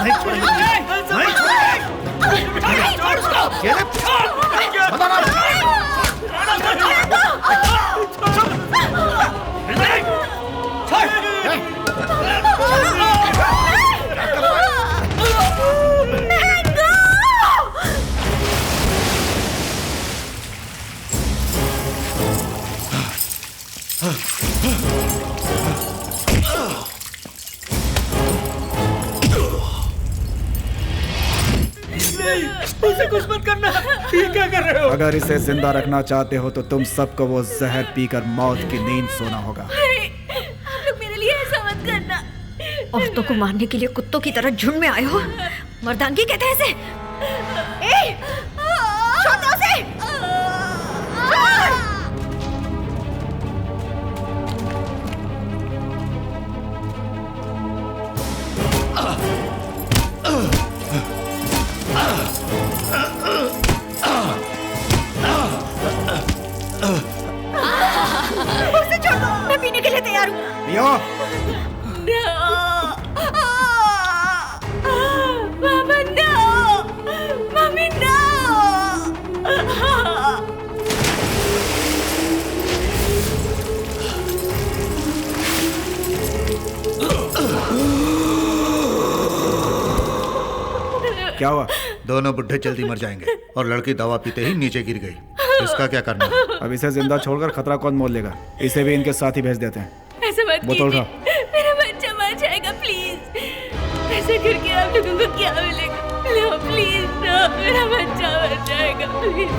नहीं छोड़ेंगे, नहीं छोड़ेंगे। छोड़ उसको। उसे कुछ मत करना। ये क्या कर रहे हो? अगर इसे जिंदा रखना चाहते हो तो तुम सबको वो जहर पीकर मौत की नींद सोना होगा। आप लोग मेरे लिए ऐसा मत करना। औरतों को मारने के लिए कुत्तों की तरह झुंड में आए हो। मर्दानगी कहते हैं इसे। छोड़ दो उसे। उसे छोड़ दो। मैं पीने के लिए तैयार हूँ। पियो। मामा नो, मम्मी नो। क्या हुआ? दोनों बुढ़े जल्दी मर जाएंगे और लड़की दवा पीते ही नीचे गिर गई। इसका क्या करना? अब इसे जिंदा छोड़कर खतरा कौन मोल लेगा? इसे भी इनके साथ ही भेज देते हैं। ऐसा मत बोतल कीजिए। उठाओ। मेरा बच्चा मर जाएगा प्लीज। ऐसे करके आप लोगों को क्या मिलेगा? लो प्लीज नो, मेरा बच्चा मर जाएगा प्लीज।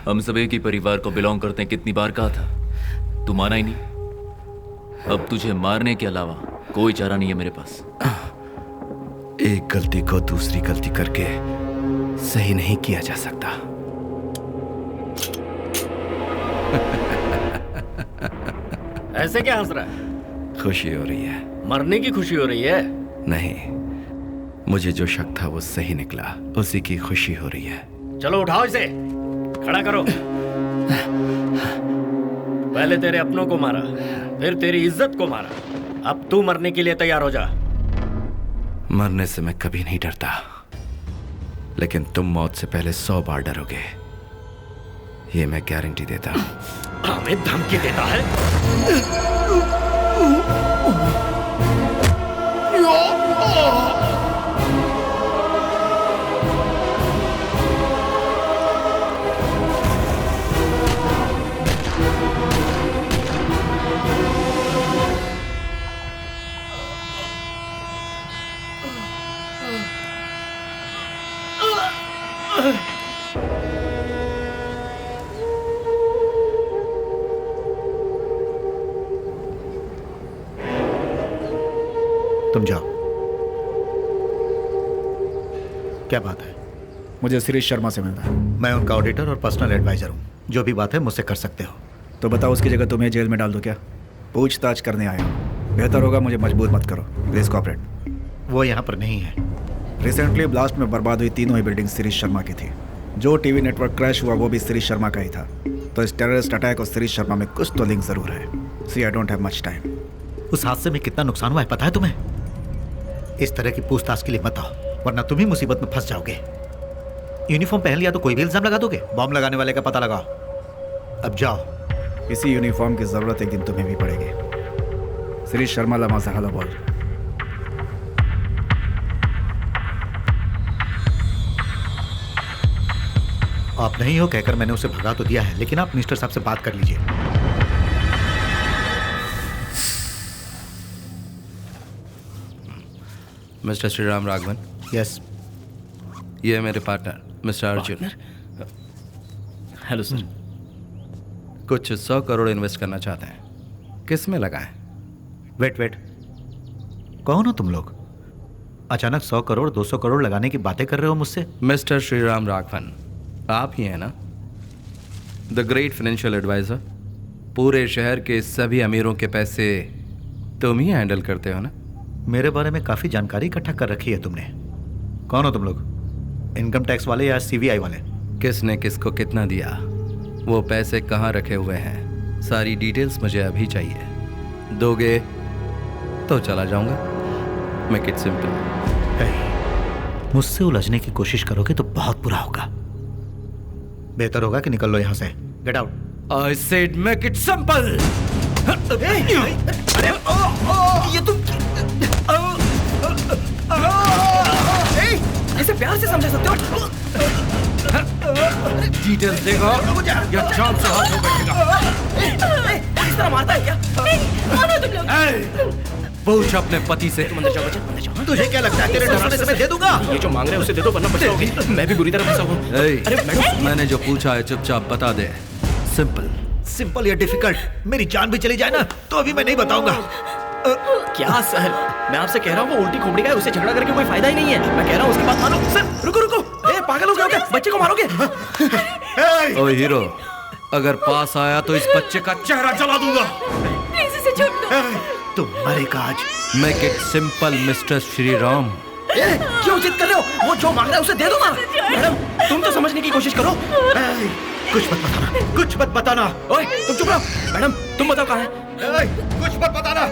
हम सब एक ही परिवार को बिलोंग करते हैं। कितनी बार कहा था, तू माना ही नहीं। अब तुझे मारने के अलावा कोई चारा नहीं है मेरे पास। एक गलती को दूसरी गलती करके सही नहीं किया जा सकता। ऐसे क्या हंस रहा है? खुशी हो रही है। मरने की खुशी हो रही है? नहीं, मुझे जो शक था वो सही निकला, उसी की खुशी हो रही है। चलो उठाओ इसे, खड़ा करो। पहले तेरे अपनों को मारा, फिर तेरी इज्जत को मारा। अब तू मरने के लिए तैयार हो जा। मरने से मैं कभी नहीं डरता, लेकिन तुम मौत से पहले 100 बार डरोगे, ये मैं गारंटी देता हूं। हमें धमकी देता है? तुम जाओ। क्या बात है? मुझे शिरीष शर्मा से मिलना है। मैं उनका ऑडिटर और पर्सनल एडवाइजर हूँ। जो भी बात है मुझसे कर सकते हो। तो बताओ, उसकी जगह तुम्हें जेल में डाल दो क्या? पूछताछ करने आया हूँ। बेहतर होगा मुझे मजबूर मत करो। Please cooperate. वो यहाँ पर नहीं है। रिसेंटली ब्लास्ट में बर्बाद हुई तीनों ही बिल्डिंग शिरीष शर्मा की थी। जो टीवी नेटवर्क क्रैश हुआ वो भी शिरीष शर्मा का ही था। तो इस टेररिस्ट अटैक और शिरीष शर्मा में कुछ तो लिंक जरूर है। See I don't have much time. उस हादसे में कितना नुकसान हुआ है पता है तुम्हें? इस तरह की पूछताछ के लिए मत आओ, वरना तुम ही मुसीबत में फंस जाओगे। यूनिफॉर्म पहन लिया तो कोई भी इल्जाम लगा दोगे। बॉम्ब लगाने वाले का पता लगाओ। अब जाओ। इसी यूनिफॉर्म की जरूरत एक दिन तुम्हें भी पड़ेगी। शिरीष शर्मा लमासा हेलो बोल। आप नहीं हो कहकर मैंने उसे भगा तो दिया है, लेकिन आप मिनिस्टर साहब से बात कर लीजिए। मिस्टर श्रीराम राघवन। यस। ये है मेरे partner mister Arjun. Hello sir. कुछ 100 करोड़ इन्वेस्ट करना चाहते हैं, किस में लगाएं? वेट, कौन हो तुम लोग? अचानक 100 करोड़ 200 करोड़ लगाने की बातें कर रहे हो मुझसे? मिस्टर श्रीराम राघवन, आप ही हैं ना, द ग्रेट फाइनेंशियल एडवाइजर? पूरे शहर के सभी अमीरों के पैसे तुम ही हैंडल करते हो ना? मेरे बारे में काफी जानकारी इकट्ठा कर रखी है तुमने। कौन हो तुम लोग? इनकम टैक्स वाले या सीबीआई वाले? किसने किसको कितना दिया, वो पैसे कहाँ रखे हुए हैं, सारी डिटेल्स मुझे अभी चाहिए। दोगे तो चला जाऊंगा। Make it simple. मुझसे उलझने की कोशिश करोगे तो बहुत बुरा होगा। बेहतर होगा कि निकल लो यहां से। Get out. I said make it simple. ये तुम ऐसे प्यार से समझा सकते हो? डिटेल्स देगा या जान से हाथ में बैठेगा। इस तरह मारता है क्या? कौन हो तुम लोग? पूछ अपने पति से। अंदर जाओ बच्चा, अंदर जाओ। तुझे क्या लगता है तेरे डराने से मैं दे दूंगा? ये जो मांग रहे हैं उसे दे दो वरना बचाओगे। मैं भी बुरी तरह फंसा हूँ। ए, अरे मैडम, मैंने जो पूछा है चुपचाप बता दे। सिंपल। सिंपल या डिफिकल्ट, मेरी जान भी चली जाए ना तो अभी मैं नहीं बताऊंगा। क्या सर, मैं आपसे कह रहा हूँ वो उल्टी खोपड़ी का है, उससे झगड़ा करके कोई फायदा ही नहीं है। मैं कह रहा हूँ उसकी बात मानो। सर रुको रुको, ए पागल हो गए हो क्या? बच्चे को मारोगे? ओ हीरो, अगर पास आया तो इस बच्चे का चेहरा जला दूंगा। प्लीज इसे छोड़ दो। तुम मरेगा आज। Make it simple mister Shri Ram. क्यों जिद कर रहे हो? वो जो मांग रहा है उसे दे दो ना। मैडम तुम तो समझने की कोशिश करो। कुछ मत बताना, कुछ मत बताना। ओए तुम चुप रहो। मैडम तुम बताओ कहाँ है? कुछ मत बताना।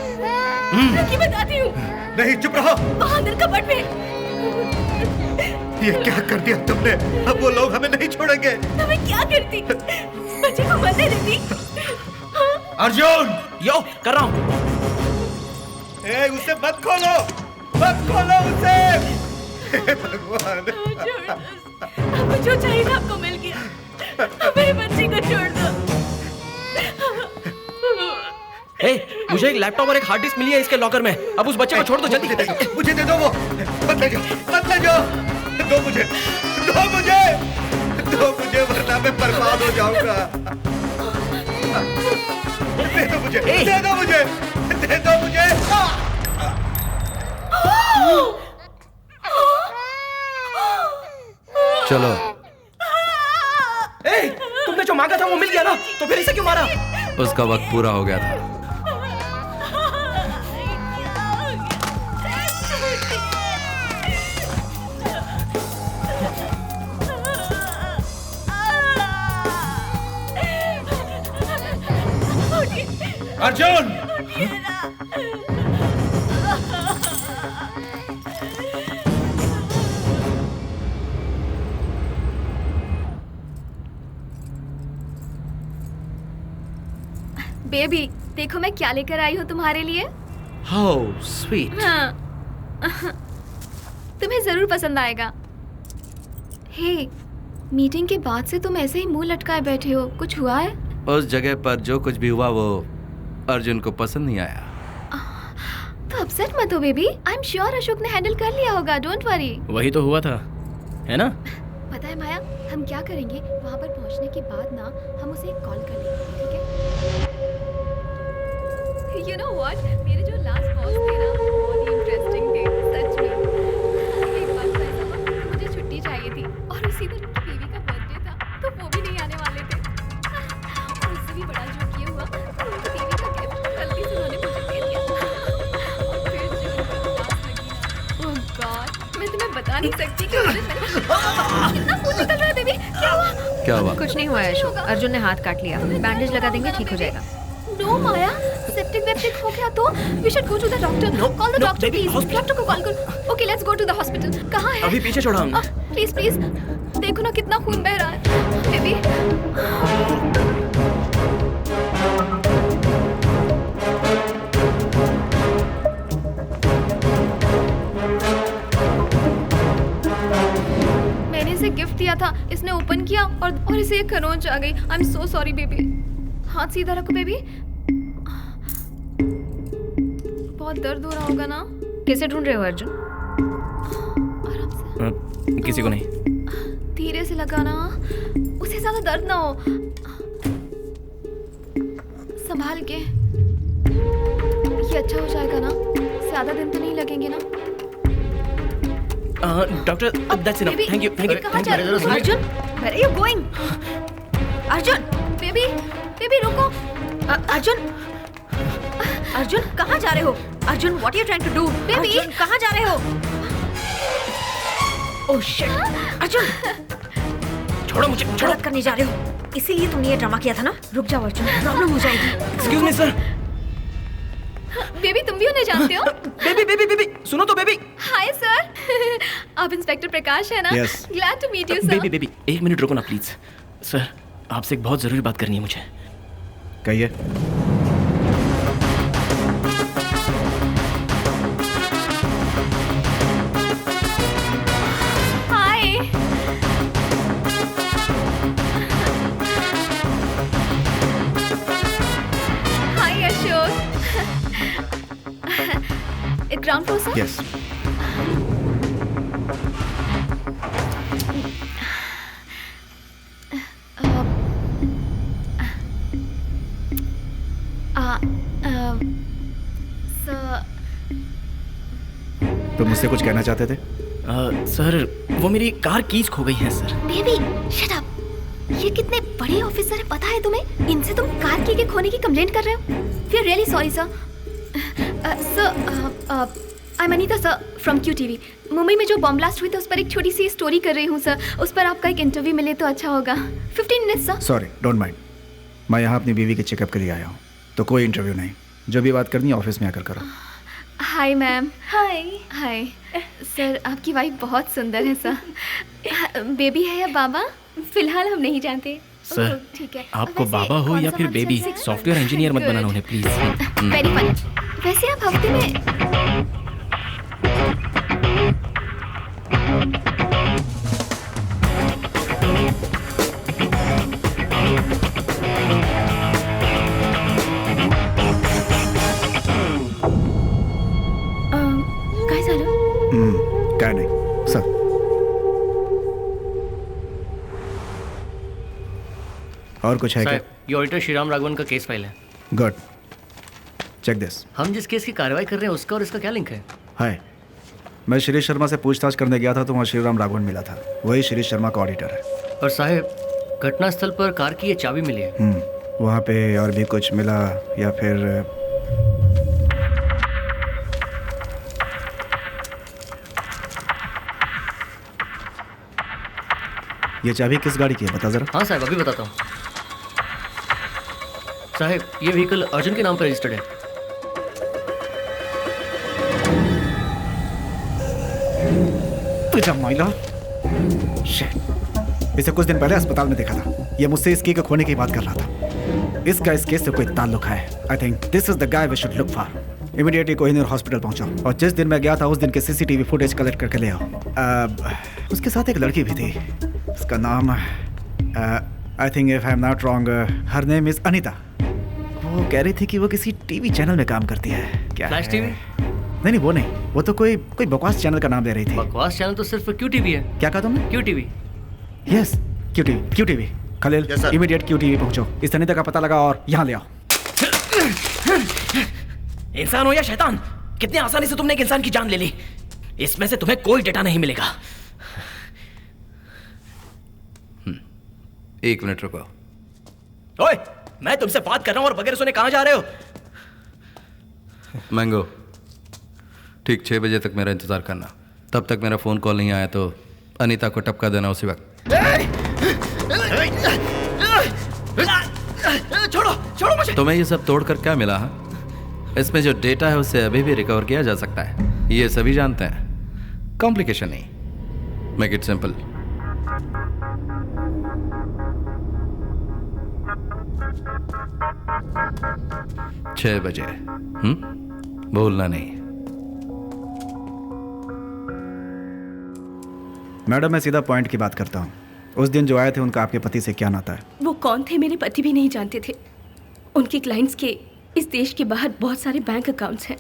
रुकी, बताती हूँ। नहीं, चुप रहो। वहाँ अंदर कपट में। ये क्या कर दिया तुमने? अब वो लोग हमें नहीं छोड़ेंगे। तो मैं क्या करती? बच्चे को मरने देती? अर्जुन, यो कर रहा हूँ। उसे मत खोलो, मत खोलो उसे। हे भगवान। आपको जो चाहिए था आपको मिल गया। मेरे बच्चे को छोड़ दो। मुझे एक लैपटॉप और एक हार्ड डिस्क मिली है इसके लॉकर में। अब उस बच्चे को छोड़ दो जल्दी। मुझे दे दो वो। मत ले जाओ, मत ले जाओ। दो मुझे, दो मुझे, दो मुझे वरना मैं बर्बाद हो जाऊंगा। दे दो मुझे, दे दो मुझे, दे दो मुझे। चलो। तुमने जो मांगा था वो मिल गया ना, तो फिर इसे क्यों मारा? उसका वक्त पूरा हो गया था। अर्जुन, बेबी देखो मैं क्या लेकर आई हूँ तुम्हारे लिए। How sweet. हाँ तुम्हें जरूर पसंद आएगा। हे मीटिंग के बाद से तुम ऐसे ही मुंह लटकाए बैठे हो, कुछ हुआ है? उस जगह पर जो कुछ भी हुआ वो अर्जुन को पसंद नहीं आया। तो अपसेट मत हो baby, I am sure Ashok ने हैंडल कर लिया होगा, डोंट वरी। वही तो हुआ था, है ना? पता है माया, हम क्या करेंगे वहाँ पर पहुँचने के बाद ना हम उसे एक कॉल कर लेंगे, ठीक है? You know what? मेरे जो लास्ट बॉस थे ना बहुत ही इंटरेस्टिंग थे, सच में। एक बार तो ऐसा हुआ कि मुझे छुट्टी चाहिए थी और उसी दिन उनकी बीवी का बर्थडे था, तो वो भी नहीं आने वाले थे। और उससे भी बड़ा जो ये हुआ तो उनकी बीवी का गिफ्ट गलती से उन्होंने मुझे दे दिया। और फिर जो उनको उदास लगी ना, ओह गॉड, मैं तुम्हें बता नहीं सकती कि उस दिन कितना खून निकल रहा है बेबी। क्या हुआ? क्या हुआ? कुछ नहीं हुआ है अशोक, अर्जुन ने हाथ काट लिया, बैंडेज लगा देंगे, ठीक हो जाएगा। नो माया, सेप्टिक वेप्टिक हो गया तो we should go to the doctor. Call the doctor please. Doctor को कॉल करो। Okay let's go to the hospital. कहाँ है? अभी पीछे छोड़ा हमने। प्लीज प्लीज देखो ना कितना खून बह रहा है बेबी। मैंने इसे गिफ्ट दिया था, इसने ओपन किया और इसे एक खरोंच आ गई। I am so sorry baby. हाथ सीधा रखो बेबी। बहुत दर्द हो रहा होगा ना? कैसे ढूंढ रहे हो अर्जुन? आराम से। किसी को नहीं। धीरे से लगाना, उसे ज्यादा दर्द ना हो। संभाल के। ये अच्छा हो जाएगा ना? ज्यादा दिन तो नहीं लगेंगे ना? Doctor that's enough. Thank you thank you. कहाँ जा रहे हो? Arjun, where are you going? Arjun, baby, baby रुको। अर्जुन, अर्जुन कहाँ जा रहे हो? Arjun, what are you trying to do? Baby, Arjun, कहाँ जा रहे हो? Oh shit! अर्जुन, छोड़ो मुझे, छोड़ो। गलत करने जा रहे हो, इसीलिए तुमने ये ड्रामा किया था ना। रुक जाओ अर्जुन, प्रॉब्लम हो जाएगी। Excuse me sir. बेबी तुम भी उन्हें जानते हो? बेबी बेबी बेबी सुनो तो बेबी। Hi sir. आप इंस्पेक्टर प्रकाश है ना? Yes. Glad to meet you sir. Baby baby 1 minute रुको ना प्लीज। सर आपसे एक बहुत जरूरी बात करनी है मुझे। कहिए। Hi. Hi Ashok. Ground floor sir? Yes. तुम मुझसे कुछ कहना चाहते थे? सर वो मेरी कार कीज खो गई है सर। Baby shut up. ये कितने बड़े ऑफिसर है पता है तुम्हें? इनसे तुम कार की के खोने की कंप्लेंट कर रहे हो? We are really sorry sir. Sir I am Anita sir from Q TV. Mumbai में जो बॉम्ब ब्लास्ट हुई थी उस पर एक छोटी सी स्टोरी कर रही हूँ सर। उस पर आपका एक इंटरव्यू मिले तो अच्छा होगा। 15 minutes sir. Sorry, don't mind. मैं यहाँ अपनी बीवी के चेकअप के लिए आया हूँ, तो कोई इंटरव्यू नहीं। जो भी बात करनी है ऑफिस में आकर करो। Hi ma'am. हाय सर, आपकी वाइफ बहुत सुंदर है सर। बेबी है या बाबा? फिलहाल हम नहीं जानते। सर ठीक है। आपको वैसे बाबा हो कौन या सा फिर month बेबी, से- सॉफ्टवेयर इंजीनियर मत बनाना उन्हें प्लीज। Very funny. वैसे आप हफ्ते में काय झालं? क्या नहीं सर। और कुछ है क्या? ये ऑडिटर श्रीराम राघवन का केस फाइल है। Good, check this. हम जिस केस की कार्रवाई कर रहे हैं उसका और इसका क्या लिंक है? हाय, मैं श्री शर्मा से पूछताछ करने गया था तो वहाँ श्रीराम राघवन मिला था। वही श्री शर्मा का ऑडिटर है। और साहब घटनास्थल पर कार की ये चाबी मिली है। वहाँ पे और भी कुछ मिला या फिर? ये चाबी किस गाड़ी की है बता जरा। हाँ साहब अभी बताता हूँ। साहब ये व्हीकल अर्जुन के नाम पर रजिस्टर्ड है। तुझा माइला। Shit. इसे कुछ दिन पहले अस्पताल में देखा था। ये मुझसे इस की के खोने की बात कर रहा था। इसका इस केस से कोई ताल्लुक है। I think this is the guy we should look for. Immediately Kohinoor hospital पहुंचो और जिस दिन मैं गया था उस दिन के सीसीटीवी फुटेज कलेक्ट करके ले आओ। उसके साथ एक लड़की भी थी। उसका नाम I think if I am not wrong her name is Anita. वो कह रही थी कि वो किसी टीवी चैनल में काम करती है। क्या फ्लैश है? टीवी? नहीं, वो नहीं। वो तो कोई बकवास चैनल का नाम ले रही थी। बकवास चैनल तो सिर्फ क्यू टीवी है। क्या कहा तुमने? Q TV. Yes, Q TV. Khalil, immediate Q TV पहुंचो। इस अनीता का पता लगा और यहाँ ले आओ। इंसान हो या शैतान, कितनी आसानी से तुमने एक इंसान की जान ले ली। इसमें से तुम्हें कोई डेटा नहीं मिलेगा। 1 मिनट रुको। ओए, मैं तुमसे बात कर रहा हूं और बगैर सुने कहां जा रहे हो? मैंगो, ठीक 6 बजे तक मेरा इंतजार करना। तब तक मेरा फोन कॉल नहीं आया तो अनीता को टपका देना उसी वक्त। छोड़ो मुझे। तुम्हें ये सब तोड़कर क्या मिला? हाँ, इसमें जो डेटा है उससे अभी भी रिकवर किया जा सकता है। ये सभी जानते हैं। कॉम्प्लिकेशन नहीं, मेक इट सिंपल। छह बजे। भूलना नहीं। मैडम, मैं सीधा पॉइंट की बात करता हूँ। उस दिन जो आए थे उनका आपके पति से क्या नाता है? वो कौन थे मेरे पति भी नहीं जानते थे। उनके क्लाइंट्स के इस देश के बाहर बहुत सारे बैंक अकाउंट्स हैं।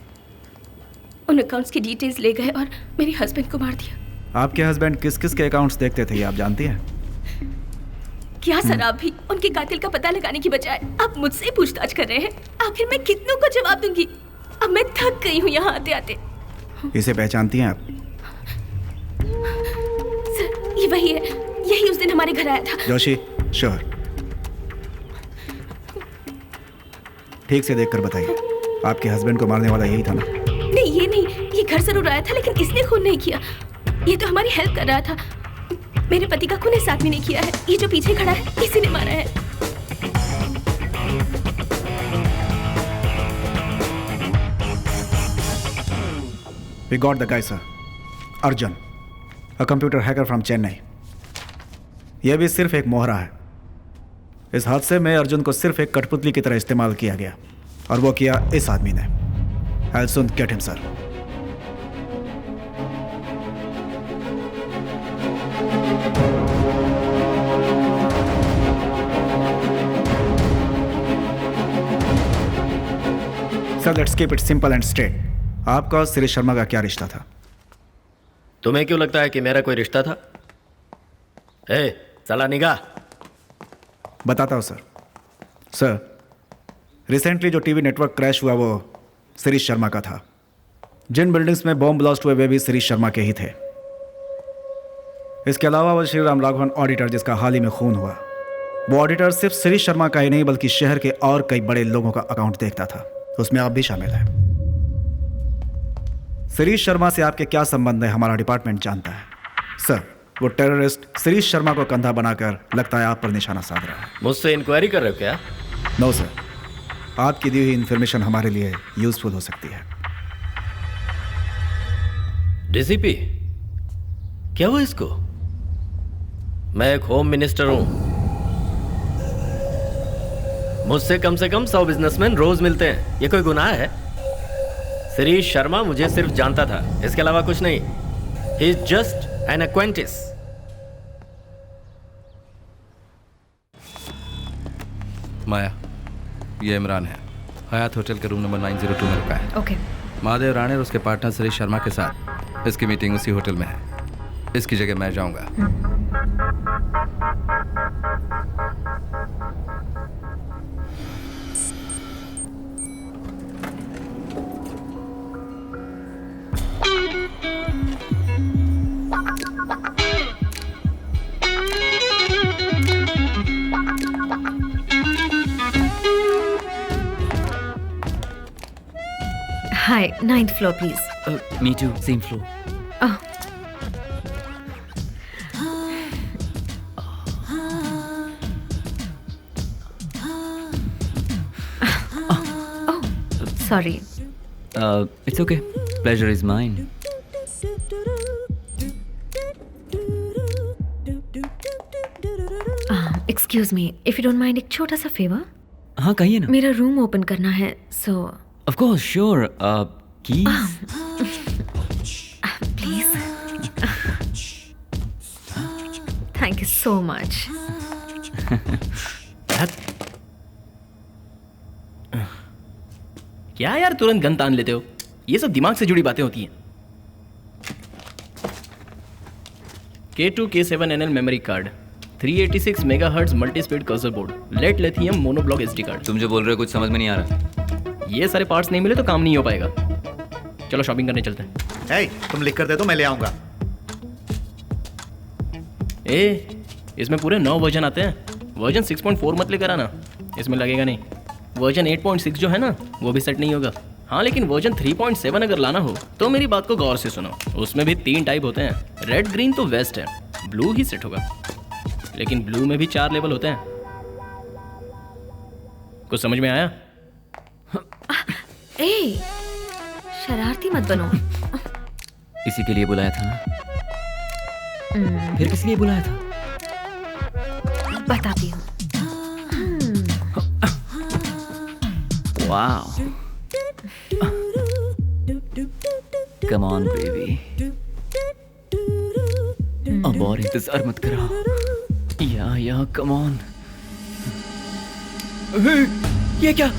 उन अकाउंट्स की डिटेल्स ले गए और मेरे हस्बैंड को मार दिया। आपके हस्बैंड किस किस के अकाउंट्स देखते थे ये आप जानती हैं? क्या सर, आप भी उनके कातिल का पता लगाने की बजाय आप मुझसे पूछताछ कर रहे हैं? आखिर मैं कितनों को जवाब दूंगी? अब मैं थक गई हूँ यहाँ आते आते। इसे पहचानती हैं आप? सर ये वही है, यही उस दिन हमारे घर आया था। जोशी, श्योर। ठीक से देखकर बताइए, आपके हस्बैंड को मारने वाला यही था ना? नहीं, ये नहीं, ये घर जरूर आया था लेकिन इसने खून नहीं किया। ये तो हमारी हेल्प कर रहा था। मेरे पति का खून इस आदमी ने किया है। ये जो पीछे खड़ा है इसी ने मारा है। We got the guy, sir. Arjun, a computer hacker from Chennai. यह भी सिर्फ एक मोहरा है। इस हादसे में अर्जुन को सिर्फ एक कठपुतली की तरह इस्तेमाल किया गया और वो किया इस आदमी ने। I'll soon get him, sir. Sir, let's keep it simple and straight. आपका और शिरीष शर्मा का क्या रिश्ता था? तुम्हें क्यों लगता है कि मेरा कोई रिश्ता था? चला निगाह। बताता हूँ सर। सर, रिसेंटली जो टीवी नेटवर्क क्रैश हुआ वो शिरीष शर्मा का था। जिन बिल्डिंग्स में बॉम्ब ब्लास्ट हुए वे भी शिरीष शर्मा के ही थे। इसके अलावा वो श्री राम राघवन ऑडिटर जिसका हाल ही में खून हुआ, वो ऑडिटर सिर्फ शिरीष शर्मा का ही नहीं बल्कि शहर के और कई बड़े लोगों का अकाउंट देखता था। उसमें आप भी शामिल हैं। शिरीष शर्मा से आपके क्या संबंध है हमारा डिपार्टमेंट जानता है। सर, वो टेररिस्ट शिरीष शर्मा को कंधा बनाकर लगता है आप पर निशाना साध रहा है। मुझसे इंक्वायरी कर रहे हो क्या? नो सर, आपकी दी हुई इंफॉर्मेशन हमारे लिए यूजफुल हो सकती है। डीसीपी, क्या हुआ इसको? मैं एक होम मिनिस्टर हूं। मुझसे कम से कम 100 बिजनेसमैन रोज मिलते हैं। ये कोई गुनाह है? शिरीष शर्मा मुझे सिर्फ जानता था, इसके अलावा कुछ नहीं। He is just an acquaintance. Maya, ये इमरान है। हयात होटल के रूम नंबर 902 में रुका है। ओके। महादेव राणे और उसके पार्टनर शिरीष शर्मा के साथ इसकी मीटिंग उसी होटल में है। इसकी जगह मैं जाऊंगा। Hi, 9th floor, please. Me too, same floor. Oh. Oh, sorry. It's okay. Pleasure is mine. Excuse me, if you don't mind, एक छोटा सा फेवर। हाँ, कहिए ना। मेरा रूम ओपन करना है, so Of course, sure. Keys? please. Thank you so much. क्या यार तुरंत गन तान लेते हो? ये सब दिमाग से जुड़ी बातें होती हैं। K2 K7NL memory card, 386 megahertz multi speed cursor board, lead lithium monoblock SD card. तुम जो बोल रहे हो कुछ समझ में नहीं आ रहा। ये सारे पार्ट्स नहीं मिले तो काम नहीं हो पाएगा। चलो शॉपिंग करने चलते हैं। तुम लिख कर दे दो, मैं ले आऊंगा। इसमें पूरे 9 वर्जन आते हैं। वर्जन 6.4 मत लेकर आना, इसमें लगेगा नहीं। वर्जन 8.6 जो है ना, वो भी सेट नहीं होगा। हाँ, लेकिन वर्जन 3.7 अगर लाना हो तो मेरी बात को गौर से सुनो। उसमें भी 3 टाइप होते हैं। रेड, ग्रीन तो वेस्ट है, ब्लू ही सेट होगा। लेकिन ब्लू में भी 4 लेवल होते हैं। कुछ समझ में आया? ए, शरारती मत बनो। इसी के लिए बुलाया था ना? फिर किस लिए बुलाया था? बताती हूँ। Wow. Come on, baby. अब और इंतजार मत करो। या come on. ये क्या?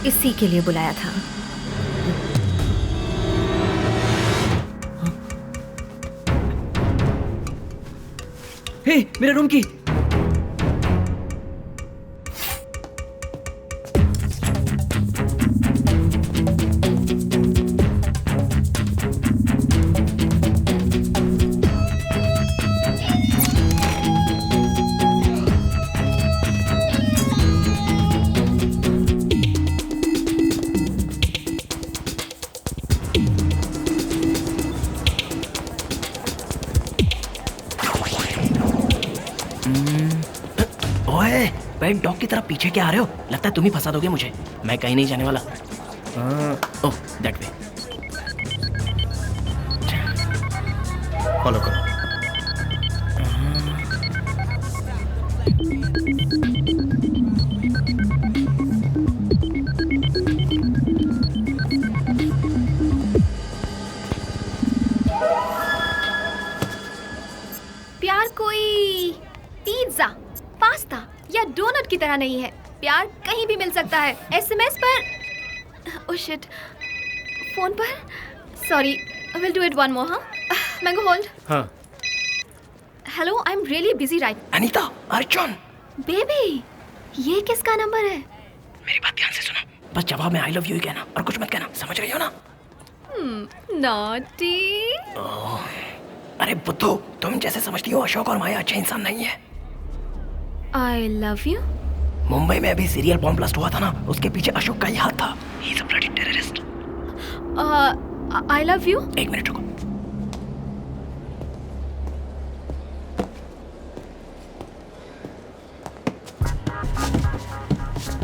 इसी के लिए बुलाया था। हे, मेरा रूम की। ओए, पेट डॉग की तरफ पीछे क्या आ रहे हो? लगता है तुम ही फंसा दोगे मुझे। मैं कहीं नहीं जाने वाला। ओह, दैट वे। फॉलो करो। प्यार कोई पिज्जा, पास्ता या डोनट की तरह नहीं है। प्यार कहीं भी मिल सकता है। एसएमएस पर, ओह शिट, फोन पर। Sorry, I will do it one more. हाँ, मैंगो होल्ड। हाँ। Hello, I am really busy right. Anita, Arjun. Baby, ये किसका नंबर है? मेरी बात ध्यान से सुनो। बस जवाब में आई लव यू ही कहना और कुछ मत कहना, समझ रही हो ना? नॉटी। अरे बुद्धू, तुम जैसे समझती हो अशोक और माया अच्छे इंसान नहीं है। I love you. मुंबई में अभी सीरियल बॉम्ब ब्लास्ट हुआ था ना, उसके पीछे अशोक का ही हाथ था। He is a bloody terrorist. I love you. एक मिनट रुको।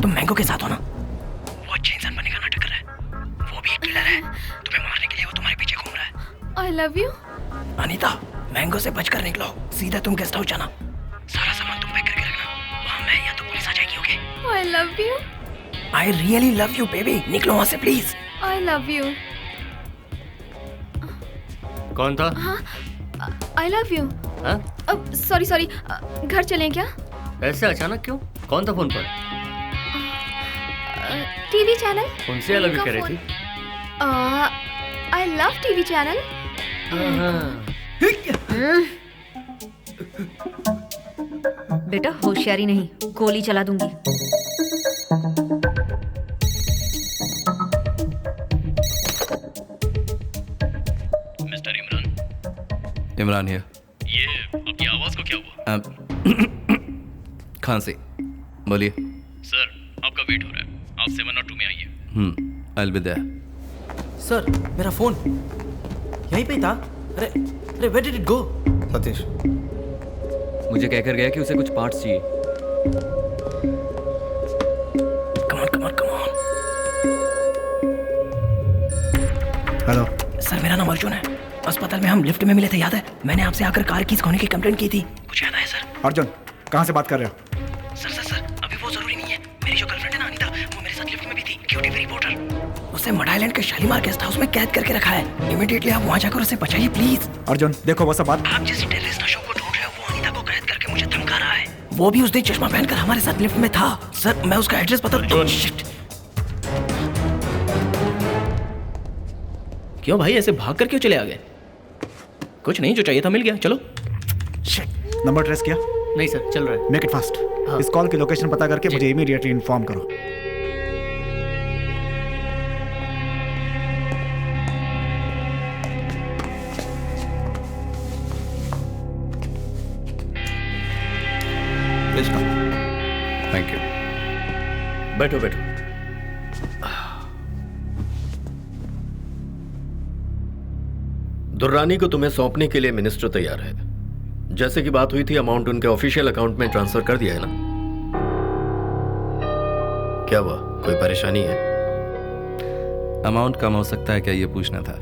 तुम मैंगो के साथ हो ना? वो अच्छे इंसान बनने का नाटक कर रहा है। वो भी एक किलर है। तुम्हें मारने के लिए वो तुम्हारे पीछे घूम रहा है। I love you. Anita, mango से बचकर निकलो। सीधा तुम गेस्ट हाउस जाना। सारा सामान तुम पैक करके रखना। वहाँ मैं या तो पुलिस आ जाएगी। Okay? I love you. I really love you baby. निकलो वहाँ से प्लीज। I love you. कौन था? हाँ, आई लव यू। हाँ? सॉरी सॉरी, घर चलें क्या? ऐसे अचानक क्यों? कौन था फोन पर? TV channel. उनसे आई लव यू कह रही थी? I love TV channel. बेटा होशियारी नहीं, गोली चला दूंगी। मिस्टर इमरान। इमरान हियर। ये आपकी आवाज को क्या हुआ? खांसी। बोलिए। सर, आपका वेट हो रहा है। आप 702 में आइए। I will be there. Sir, मेरा फोन यहीं पे ही था। अरे अरे, where did it go? Satish, मुझे कहकर गया कि उसे कुछ पार्ट्स चाहिए। Come on come on come on. Hello. Sir, मेरा नाम अर्जुन है। अस्पताल में हम लिफ्ट में मिले थे, याद है? मैंने आपसे आकर कार कीज खोने की कंप्लेंट की थी। कुछ याद आया सर? अर्जुन, कहाँ से बात कर रहे हो? सर, अभी वो जरूरी नहीं है। मेरी जो गर्लफ्रेंड है ना अनीता, वो मेरे साथ लिफ्ट में भी थी। क्यूटीवी रिपोर्टर। उसे मड आइलैंड के शालीमार गेस्ट हाउस में कैद करके रखा है। इमीडिएटली आप वहाँ जाकर उसे बचाइए प्लीज। अर्जुन, देखो वो सब बात। आप जिस टेररिस्ट अशोक को ढूंढ रहे हो, वो अनीता को कैद करके मुझे धमका रहा है। वो भी उस दिन चश्मा पहनकर हमारे साथ लिफ्ट में था। सर, मैं उसका एड्रेस बता। शिट। क्यों भाई, ऐसे भाग कर क्यों चले आ गए? कुछ नहीं, जो चाहिए था मिल गया। चलो। नंबर ट्रेस किया? नहीं सर, चल रहा है। Make it fast. इस कॉल की लोकेशन पता करके मुझे इमीडिएटली इन्फॉर्म करो। Thank you. बैठो बैठो। दुर्रानी को तुम्हें सौंपने के लिए मिनिस्टर तैयार है। जैसे कि बात हुई थी, अमाउंट उनके ऑफिशियल अकाउंट में ट्रांसफर कर दिया है ना? क्या हुआ, कोई परेशानी है? अमाउंट कम हो सकता है क्या, ये पूछना था।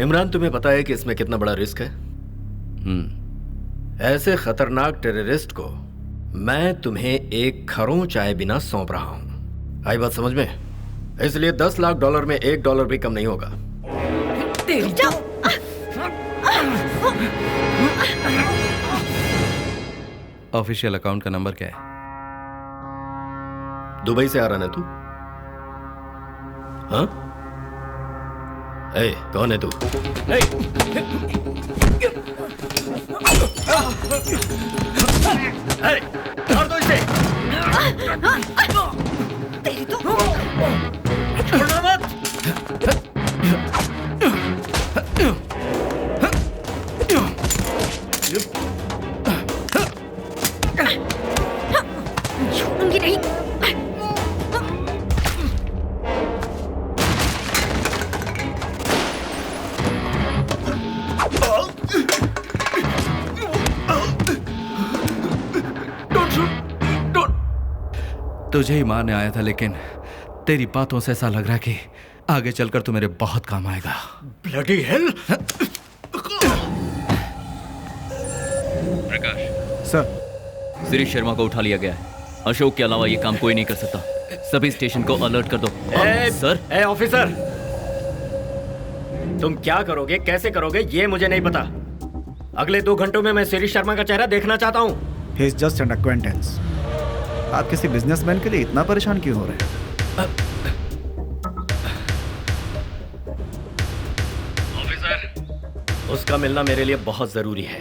इमरान, तुम्हें पता है कि इसमें कितना बड़ा रिस्क है? ऐसे खतरनाक टेररिस्ट को मैं तुम्हें एक खरों चाय बिना सौंप रहा हूं। आई बात समझ में? इसलिए $10 लाख में $1 भी कम नहीं होगा। ऑफिशियल अकाउंट का नंबर क्या है? दुबई से आ रहा है तू? हाँ? ए, कौन है तू? मार दो इसे। तेरी तो छोड़ना मत। छोड़ूंगी नहीं। तुझे ही मारने आया था, लेकिन तेरी बातों से ऐसा लग रहा है कि आगे चलकर तू मेरे बहुत काम आएगा। Bloody hell. Prakash, sir, Shirish Sharma को उठा लिया गया है। अशोक के अलावा ये काम कोई नहीं कर सकता। सभी स्टेशन को अलर्ट कर दो। सर। ए ऑफिसर, तुम क्या करोगे, कैसे करोगे, ये मुझे नहीं पता। अगले 2 घंटों में मैं शिरीष शर्मा का चेहरा देखना चाहता हूँ। ही इज जस्ट एन एक्वेंटेंस। आप किसी बिजनेसमैन के लिए इतना परेशान क्यों हो रहे हैं? ऑफिसर, उसका मिलना मेरे लिए बहुत जरूरी है।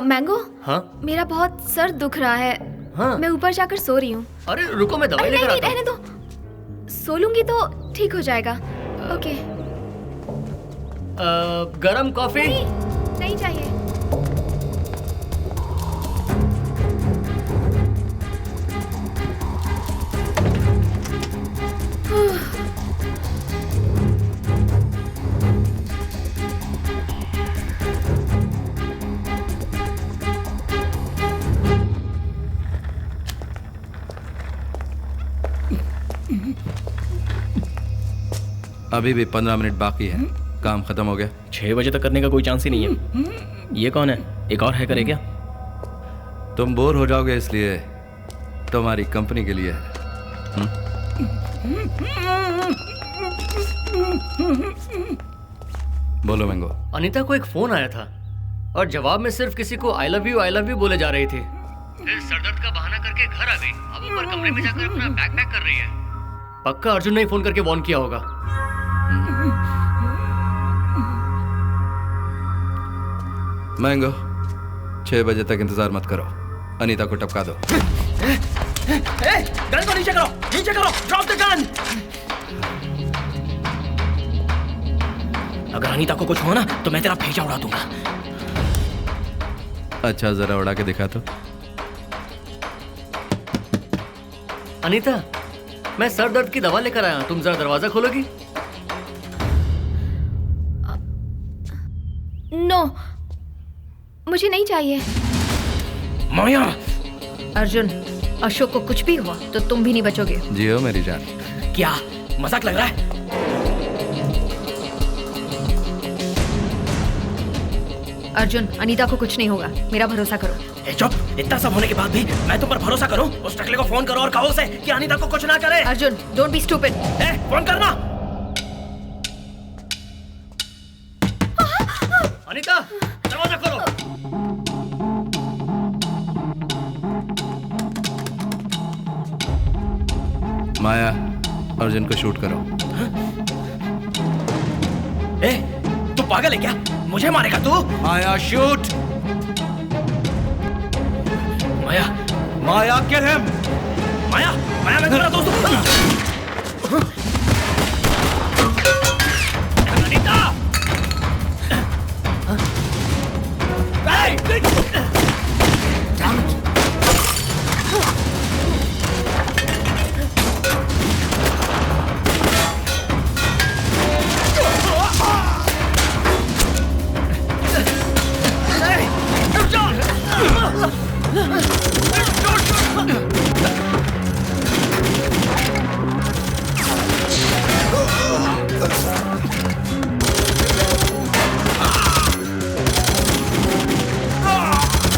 मैंगो, हाँ? मेरा बहुत सर दुख रहा है। हाँ? मैं ऊपर जाकर सो रही हूँ। अरे रुको, मैं दवाई लेकर नहीं, आता हूँ। रहने दो। सो लूंगी तो ठीक हो जाएगा। ओके। गरम कॉफी? नहीं चाहिए। अभी भी 15 मिनट बाकी है। काम खत्म हो गया। 6 बजे तक करने का कोई चांस ही नहीं है। ये कौन है? एक और हैकर है क्या? तुम बोर हो जाओगे इसलिए तुम्हारी कंपनी के लिए है। बोलो मैंगो। अनीता को एक फोन आया था और जवाब में सिर्फ किसी को आई लव यू बोले जा रही थी। फिर सरदर्द का बहाना करके घर आ गई। अब ऊपर कमरे में जाकर अपना बैग पैक कर रही है। पक्का अर्जुन ने ही फोन करके वार्न किया होगा। मैंगो, 6 बजे तक इंतजार मत करो। अनीता को टपका दो। गन को नीचे करो, नीचे करो, ड्रॉप द गन। अगर अनीता को कुछ हो ना तो मैं तेरा भेजा उड़ा दूंगा। अच्छा, जरा उड़ा के दिखा तो। अनीता, मैं सर दर्द की दवा लेकर आया। तुम जरा दरवाजा खोलोगी? नो, मुझे नहीं चाहिए। माया! अर्जुन, अशोक को कुछ भी हुआ तो तुम भी नहीं बचोगे। जियो मेरी जान। क्या मजाक लग रहा है? अर्जुन, अनीता को कुछ नहीं होगा, मेरा भरोसा करो। ए चुप! इतना सब होने के बाद भी मैं तुम पर भरोसा करूं? उस टकले को फोन करो और कहो उसे कि अनीता को कुछ ना करे। Arjun, don't be stupid. Phone करना। अनीता, दरवाजा खोलो। माया, अर्जुन को शूट करो। ए, तू पागल है क्या? मुझे मारेगा तू? माया, शूट। माया, माया, किल हिम। माया, माया, मैं तुम्हारा दोस्त हूं। अनीता!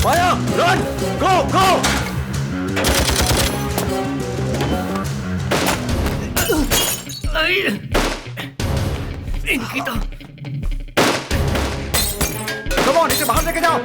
माया, रन! गो, गो! इनकी तो कम ऑन, इसे बाहर लेके जाओ।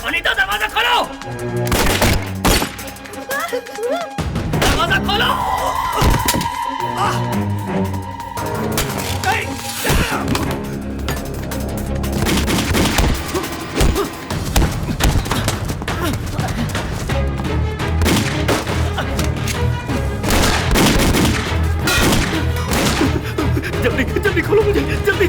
अनीता, दरवाजा खोलो। दरवाजा खोलो। जल्दी जल्दी खोलो मुझे, जल्दी।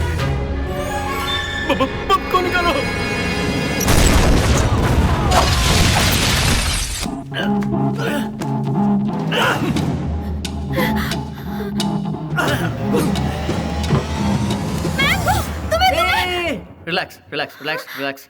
Relax relax relax relax.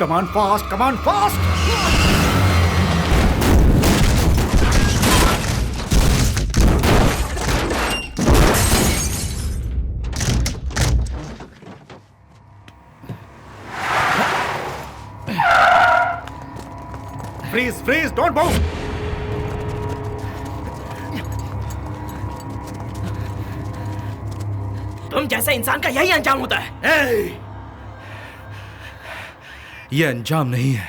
Come on fast, come on fast! Freeze, don't move! तुम जैसे इंसान का यही अंजाम होता है। ये अंजाम नहीं है,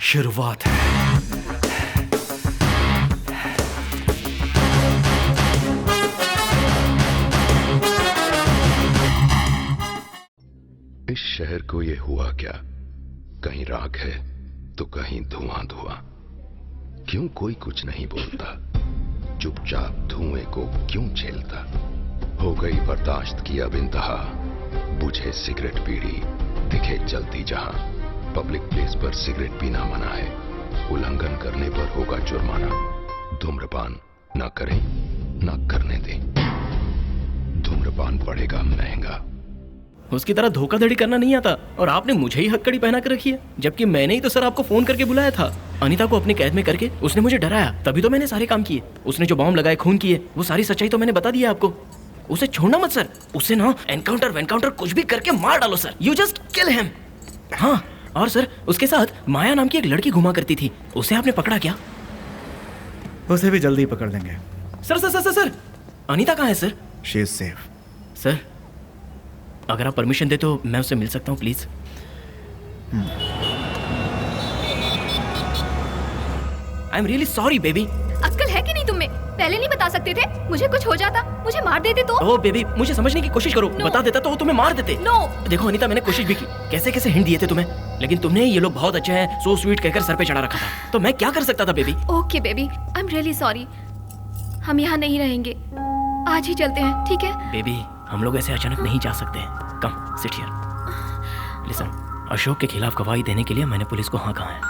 शुरुआत है। इस शहर को ये हुआ क्या? कहीं राख है तो कहीं धुआं धुआं। क्यों कोई कुछ नहीं बोलता? चुपचाप धुएं को क्यों झेलता? हो गई बर्दाश्त की अब इंतहा। बुझे सिगरेट बीड़ी, दिखे जलती जहां। पब्लिक प्लेस पर सिगरेट पीना मना है। उल्लंघन करने पर होगा जुर्माना। धूम्रपान ना करें, ना करने दें। धूम्रपान पड़ेगा महंगा। उसकी तरह धोखाधड़ी करना नहीं आता और आपने मुझे ही हथकड़ी पहना कर रखी है, जबकि मैंने ही तो सर आपको फोन करके बुलाया था। अनीता को अपनी कैद में करके उसने मुझे डराया, तभी तो मैंने सारे काम किए। उसने जो बॉम्ब लगाए, खून किए, वो सारी सच्चाई तो मैंने बता दिया आपको। उसे छोड़ना मत सर, उसे ना एनकाउंटर कुछ भी करके मार डालो sir. You just kill him. हाँ, और सर उसके साथ माया नाम की एक लड़की घुमा करती थी, उसे आपने पकड़ा क्या? उसे भी जल्दी पकड़ लेंगे। Sir sir sir sir, sir Anita कहाँ है sir? She is safe. Sir अगर आप परमिशन दे तो मैं उससे मिल सकता हूँ please. I am really sorry baby. अक्ल है कि नहीं तुम्हें? पहले नहीं बता सकते थे? मुझे कुछ हो जाता, मुझे मार देते तो? ओह बेबी, मुझे समझने की कोशिश करो। No. बता देता तो वो तुम्हें मार देते। No. देखो अनीता, मैंने कोशिश भी की, कैसे कैसे हिंट दिए थे तुम्हें, लेकिन तुमने ये लोग बहुत अच्छे हैं, सो स्वीट कहकर सर पे चढ़ा रखा था। तो मैं क्या कर सकता था baby? Okay baby, I am really sorry. हम यहाँ नहीं रहेंगे, आज ही चलते हैं, ठीक है? बेबी, हम लोग ऐसे अचानक नहीं जा सकते। Come sit here. Listen, Ashok के खिलाफ गवाही देने के लिए मैंने पुलिस को हाँ कहा है।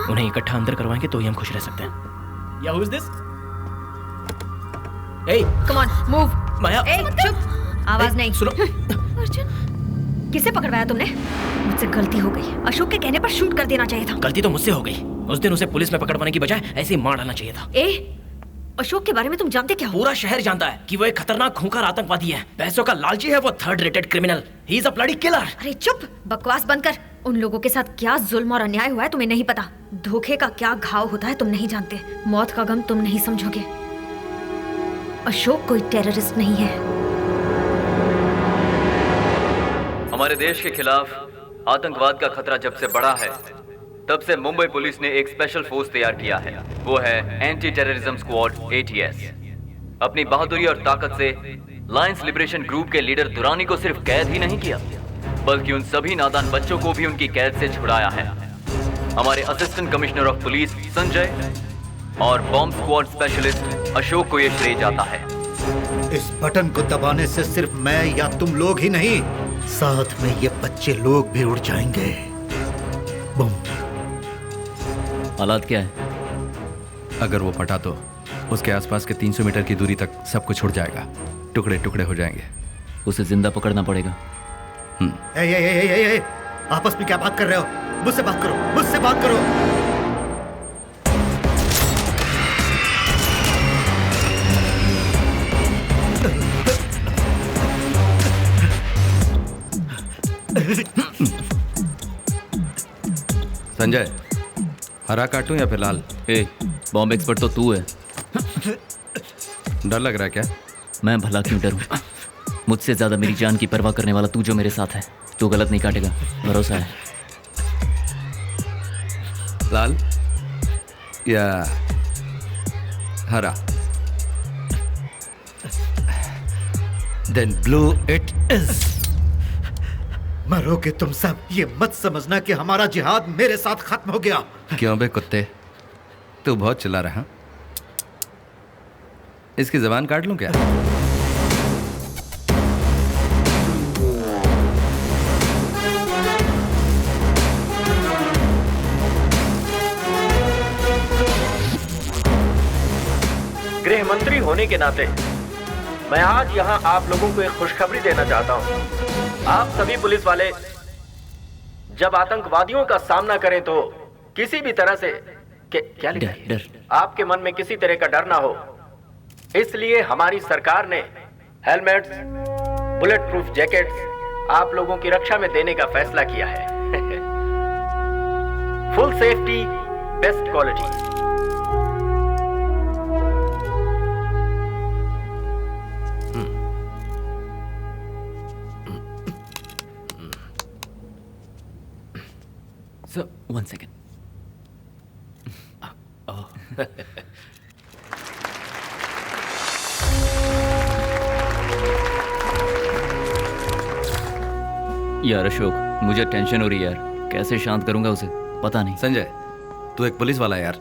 उन्हें इकट्ठा अंदर करवाएंगे तो ही हम खुश रह सकते हैं। या हु इज दिस? ए, कम ऑन मूव। माया, ए चुप, आवाज नहीं। सुनो। अर्जुन, किसे पकड़वाया तुमने? मुझसे गलती हो गई। अशोक के कहने पर शूट कर देना चाहिए था। गलती तो मुझसे हो गई। उस दिन उसे पुलिस में पकड़वाने की बजाय ऐसे ही मार डालना चाहिए था। ए, अशोक के बारे में तुम जानते क्या हो? पूरा शहर जानता है कि वो एक खतरनाक खूंखार आतंकवादी है, पैसों का लालची है, वो third rated criminal. He is a bloody killer. अरे चुप, बकवास बंद कर। उन लोगों के साथ क्या जुल्म और अन्याय हुआ है तुम्हें नहीं पता। धोखे का क्या घाव होता है तुम नहीं जानते। मौत का गम तुम नहीं समझोगे। अशोक कोई टेररिस्ट नहीं है। हमारे देश के खिलाफ आतंकवाद का खतरा जब से बढ़ा है, तब से मुंबई पुलिस ने एक स्पेशल फोर्स तैयार किया है। वो है एंटी टेररिज्म स्क्वाड, ATS। अपनी बहादुरी और ताकत से लायंस लिबरेशन ग्रुप के लीडर दुरानी को सिर्फ कैद ही नहीं किया, बल्कि उन सभी नादान बच्चों को भी उनकी कैद से छुड़ाया है। हमारे assistant commissioner of police Sanjay और बॉम्ब स्क्वाड स्पेशलिस्ट अशोक को यह श्रेय जाता है। इस बटन को दबाने से सिर्फ मैं या तुम लोग ही नहीं, साथ में ये बच्चे लोग भी उड़ जाएंगे। बम। हालात क्या है? अगर वो फटा तो उसके आसपास के 300 मीटर की दूरी तक सब कुछ उड़ जाएगा, टुकड़े टुकड़े हो जाएंगे। उसे जिंदा पकड़ना पड़ेगा। ए, आपस में क्या बात कर रहे हो? मुझसे बात करो, मुझसे बात करो। संजय, हरा काटूं या फिर लाल? बॉम्ब एक्सपर्ट तो तू है। डर लग रहा है क्या? मैं भला क्यों डरूं? मुझसे ज्यादा मेरी जान की परवाह करने वाला तू जो मेरे साथ है, तू गलत नहीं काटेगा, भरोसा है। लाल या हरा? Then blue it is. मरोगे तुम सब। ये मत समझना कि हमारा जिहाद मेरे साथ खत्म हो गया। क्यों बे कुत्ते, तू बहुत चिल्ला रहा है? इसकी जबान काट लूं क्या? गृह मंत्री होने के नाते मैं आज यहाँ आप लोगों को एक खुशखबरी देना चाहता हूँ। आप सभी पुलिस वाले जब आतंकवादियों का सामना करें तो किसी भी तरह से क्या लिखा है? डर। आपके मन में किसी तरह का डर ना हो, इसलिए हमारी सरकार ने हेलमेट्स, बुलेट प्रूफ जैकेट्स आप लोगों की रक्षा में देने का फैसला किया है। Full safety, best quality. So, 1 second. यार अशोक, मुझे टेंशन हो रही है यार, कैसे शांत करूंगा उसे, पता नहीं। संजय, तू एक पुलिस वाला है यार,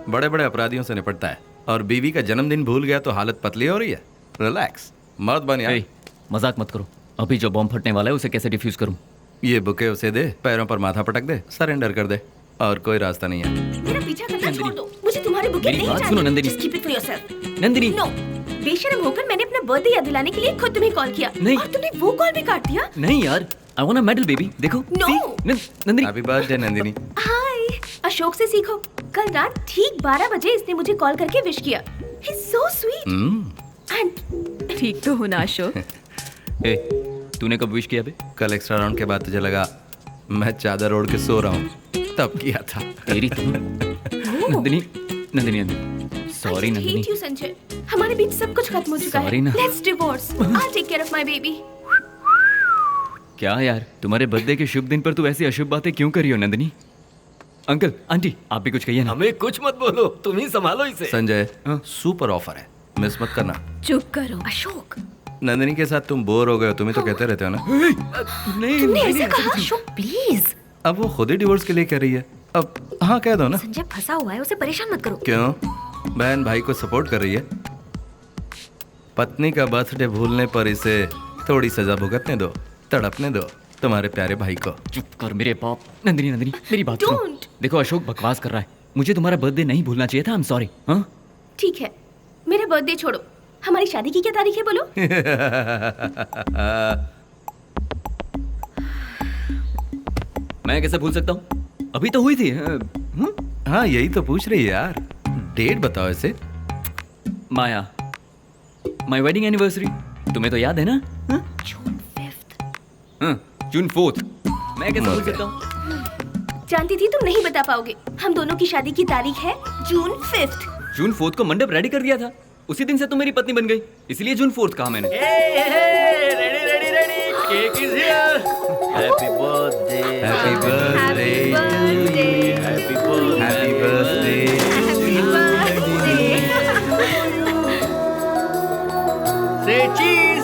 बड़े बड़े अपराधियों से निपटता है और बीवी का जन्मदिन भूल गया तो हालत पतली हो रही है। रिलैक्स, मर्द बन यार। मजाक मत करो। अभी जो बॉम्ब फटने वाला है उसे कैसे डिफ्यूज करूं? ये बुके उसे दे, पैरों पर माथा पटक दे, सरेंडर कर दे, और कोई रास्ता नहीं है। मेरा पीछा करना छोड़ दो, मुझे तुम्हारे बुके नहीं चाहिए। सुनो Nandini, Just keep it for yourself. Nandini. No, बेशर्म होकर मैंने अपना बर्थडे याद दिलाने के लिए खुद तुम्हें कॉल किया नहीं। और तुमने वो कॉल भी काट दिया। नहीं यार, I want a medal baby. देखो। No. Nandini. Happy birthday Nandini. Hi, Ashok से सीखो। कल रात ठीक 12 बजे इसने मुझे कॉल करके विश किया। He is so sweet. And ठीक तो हो ना अशोक? तूने कब विश किया बे? कल एक्स्ट्रा राउंड के बाद तुझे लगा मैं चादर ओढ़ के सो रहा हूँ, तब किया था। तेरी तो Nandini, Nandini, Nandini, sorry Nandini. hate you, Sanjay. हमारे बीच सब कुछ खत्म हो चुका है। Let's divorce. I'll take care of my baby. क्या यार, तुम्हारे बर्थडे के शुभ दिन पर तू ऐसी अशुभ बातें क्यों कर रही हो नंदिनी? अंकल, आंटी, आप भी कुछ कहिए ना। हमें कुछ मत बोलो, तुम ही संभालो इसे। संजय, सुपर ऑफर है, मिस मत करना। चुप करो अशोक। नंदिनी के साथ तुम बोर हो गए हो, तुम्हें तो कहते रहते हो ना। नहीं, तुमने ऐसा कहा अशोक, प्लीज। अब वो खुद ही डिवोर्स के लिए कह रही है, अब हाँ कह दो ना। संजय फंसा हुआ है, उसे परेशान मत करो। क्यों? बहन भाई को सपोर्ट कर रही है। पत्नी का बर्थडे भूलने पर इसे थोड़ी सजा भुगतने दो, तड़पने दो तुम्हारे प्यारे भाई को। चुप कर मेरे बाप। नंदिनी, नंदिनी, मेरी बात सुनो। देखो अशोक बकवास कर रहा है, मुझे तुम्हारा बर्थडे नहीं भूलना चाहिए था। I am sorry. हाँ ठीक है, मेरा बर्थडे छोड़ो, हमारी शादी की क्या तारीख है बोलो? मैं कैसे भूल सकता हूँ, अभी तो हुई थी। हाँ यही तो पूछ रही है यार, डेट बताओ इसे। माया, माय वेडिंग एनिवर्सरी तुम्हें तो याद है ना? जून 5th। जून 4th। मैं कैसे भूल सकता हूँ? जानती थी तुम नहीं बता पाओगे। हम दोनों की शादी की तारीख है जून 5th। जून 4th को मंडप रेडी कर दिया था, उसी दिन से तुम मेरी पत्नी बन गई, इसलिए जून 4th कहा मैंने। Ready ready ready, cake is here. Happy birthday, happy birthday, happy birthday, happy birthday, से चीज।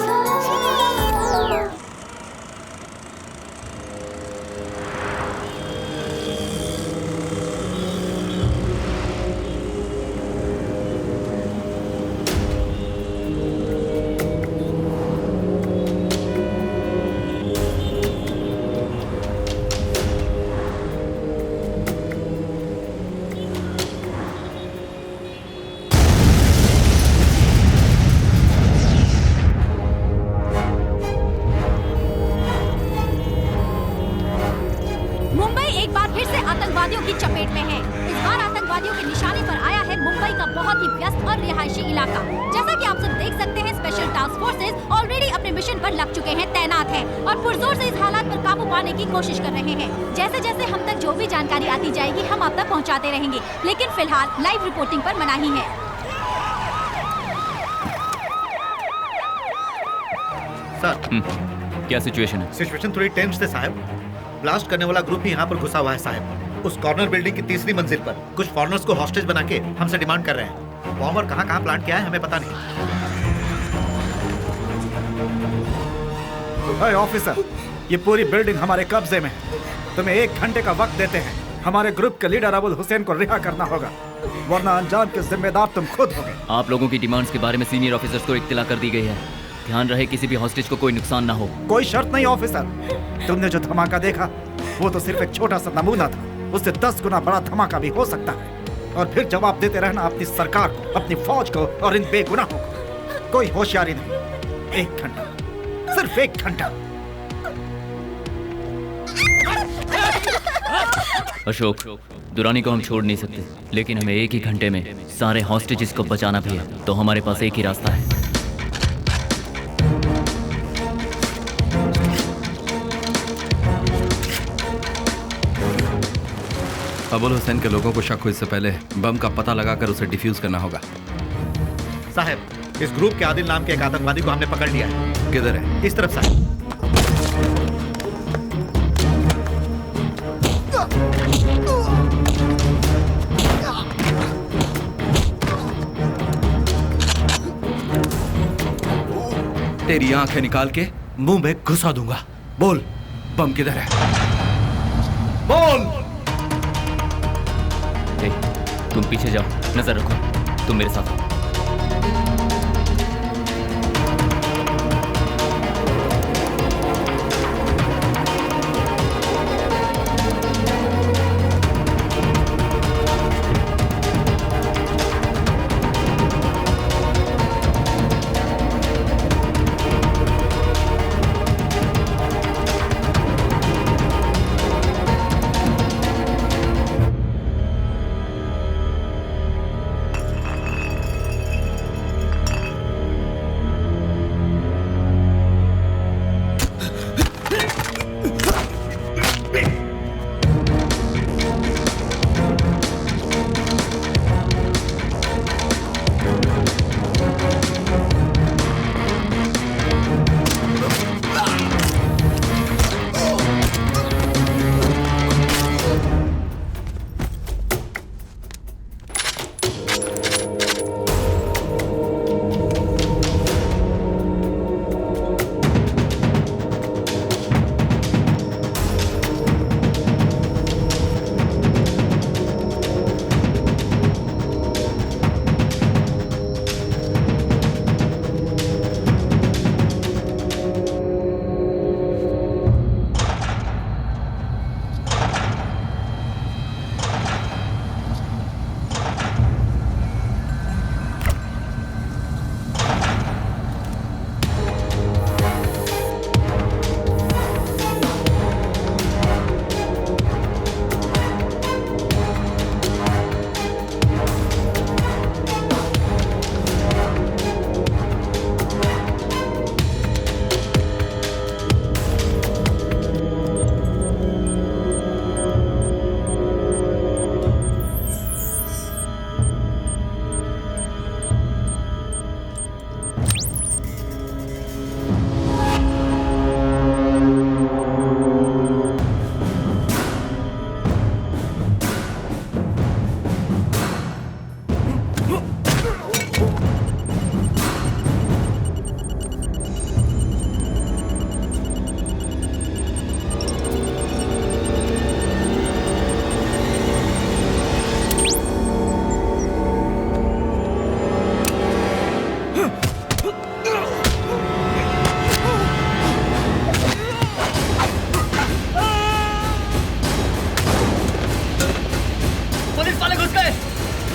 चपेट में है। इस बार आतंकवादियों के निशाने पर आया है मुंबई का बहुत ही व्यस्त और रिहायशी इलाका। जैसा कि आप सब देख सकते हैं, स्पेशल टास्क फोर्सेस ऑलरेडी अपने मिशन पर लग चुके हैं, तैनात हैं और पुरजोर से इस हालात पर काबू पाने की कोशिश कर रहे हैं। जैसे जैसे हम तक जो भी जानकारी आती जाएगी हम आप तक पहुँचाते रहेंगे, लेकिन फिलहाल लाइव रिपोर्टिंग पर मनाही है। सर, क्या सिचुएशन है? सिचुएशन थोड़ी टेंस है साहब। ब्लास्ट करने वाला ग्रुप ही यहाँ पर घुसा हुआ है साहब। उस कॉर्नर बिल्डिंग की तीसरी मंजिल पर कुछ फॉरेनर्स को हॉस्टेज बना के हमसे डिमांड कर रहे हैं। बॉम्ब और कहाँ प्लांट किया है हमें पता नहीं। हाय ऑफिसर, ये पूरी बिल्डिंग हमारे कब्जे में है। तुम्हें 1 घंटे का वक्त देते हैं। हमारे ग्रुप के लीडर अबुल हुसैन को रिहा करना होगा, वरना अंजाम के जिम्मेदार तुम खुद होगे। आप लोगों की डिमांड्स के बारे में सीनियर ऑफिसर्स को इत्तला कर दी गई है। ध्यान रहे किसी भी हॉस्टेज को कोई नुकसान ना हो। कोई शर्त नहीं ऑफिसर। तुमने जो धमाका देखा वो तो सिर्फ एक छोटा सा नमूना था, उससे 10 गुना बड़ा धमाका भी हो सकता है। और फिर जवाब देते रहना अपनी सरकार को, अपनी फौज को और इन बेगुनाहों को। कोई होशियारी नहीं। 1 घंटा, सिर्फ 1 घंटा। अशोक, दुरानी को हम छोड़ नहीं सकते, लेकिन हमें 1 ही घंटे में सारे हॉस्टेजेस को बचाना भी है। तो हमारे पास एक ही रास्ता है। अबुल हुसैन के लोगों को शक हो इससे पहले बम का पता लगाकर उसे डिफ्यूज करना होगा। साहब, इस ग्रुप के आदिल नाम के एक आतंकवादी को हमने पकड़ लिया है। किधर है? इस तरफ साहब। तेरी आंखें निकाल के मुंह में घुसा दूंगा। बोल, बम किधर है? बोल। तुम पीछे जाओ, नजर रखो। तुम मेरे साथ हो।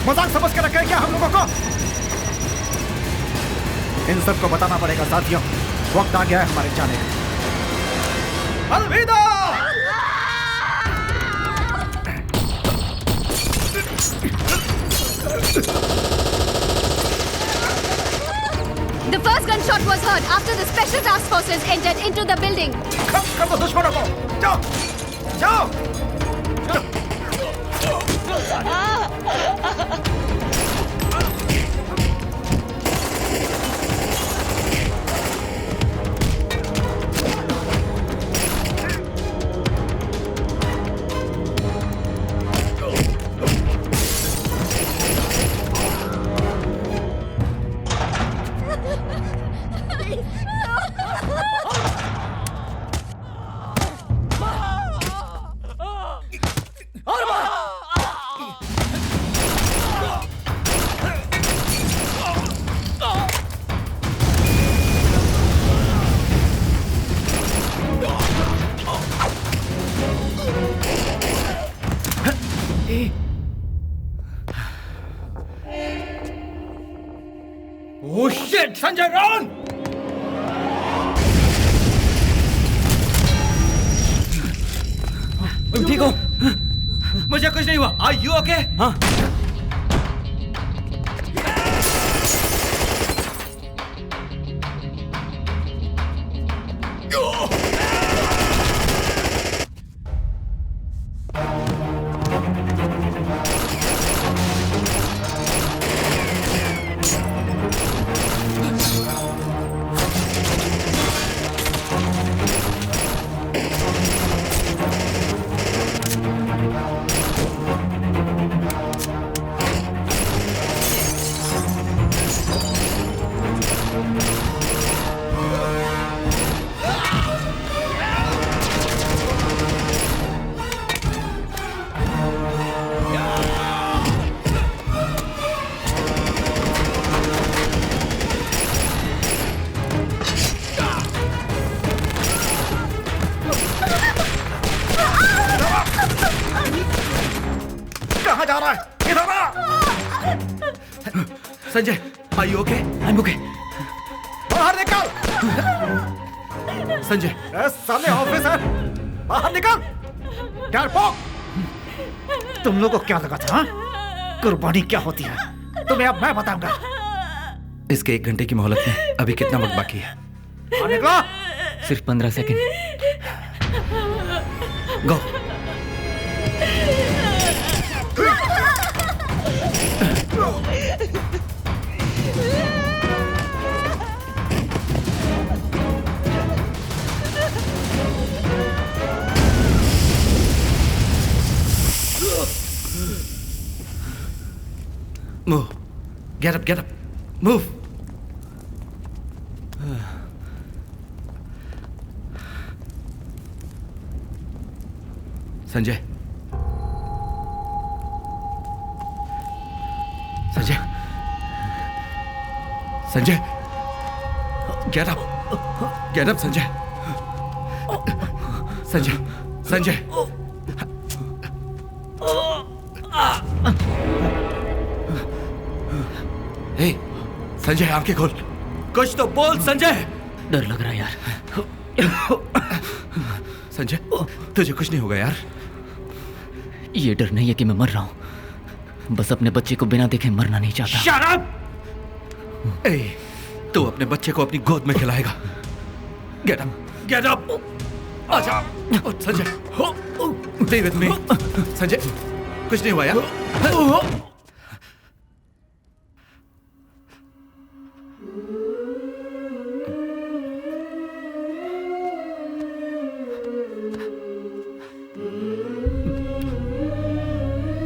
मजाक समझ के रखे क्या हम लोगों को? इन सबको बताना पड़ेगा साथियों, वक्त आ गया है हमारे जाने का। अलविदा। fired after the special task forces entered into the building. कर दो दुश्मनों को। जाओ, जाओ। Oh shit, Sanjay, run! तुम ठीक हो? मुझे कुछ नहीं हुआ। Are you okay? हाँ। कहाँ जा रहा है? इधर आ! Sanjay, are you okay? I'm okay. बाहर निकल! संजय, सामने ऑफिस है। बाहर निकल! डरपोक! तुम लोगों को क्या लगा था? हाँ? कुर्बानी क्या होती है? तुम्हें अब मैं बताऊंगा। इसके 1 घंटे की मोहलत में अभी कितना वक्त बाकी है? निकलो! सिर्फ 15 second. Go. Move. Get up, get up. Move. Sanjay, Sanjay, Sanjay, get up, get up, Sanjay, Sanjay, Sanjay, hey, Sanjay आंखें खोल, कुछ तो बोल संजय। डर लग रहा है यार। संजय, तुझे कुछ नहीं होगा यार। ये डर नहीं है कि मैं मर रहा हूं, बस अपने बच्चे को बिना देखे मरना नहीं चाहता। Shut up! तू अपने बच्चे को अपनी गोद में खिलाएगा। Get up, get up! आजा, Sanjay, stay with me. Sanjay, कुछ नहीं हुआ यार।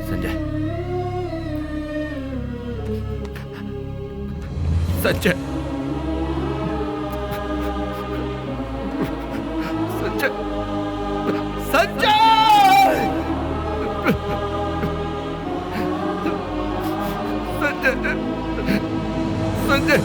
संजय, संजय, संजय, संजय, संजय,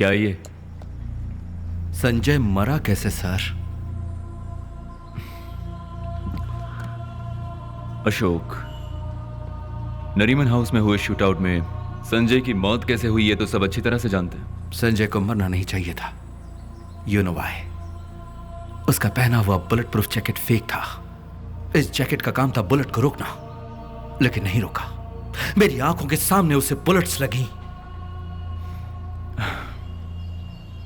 क्या ये? संजय मरा कैसे सर? अशोक, नरीमन हाउस में हुए शूटआउट में संजय की मौत कैसे हुई ये तो सब अच्छी तरह से जानते हैं। संजय को मरना नहीं चाहिए था। You know why? उसका पहना हुआ बुलेट प्रूफ जैकेट फेक था। इस जैकेट का काम था बुलेट को रोकना, लेकिन नहीं रोका। मेरी आंखों के सामने उसे बुलेट्स लगी।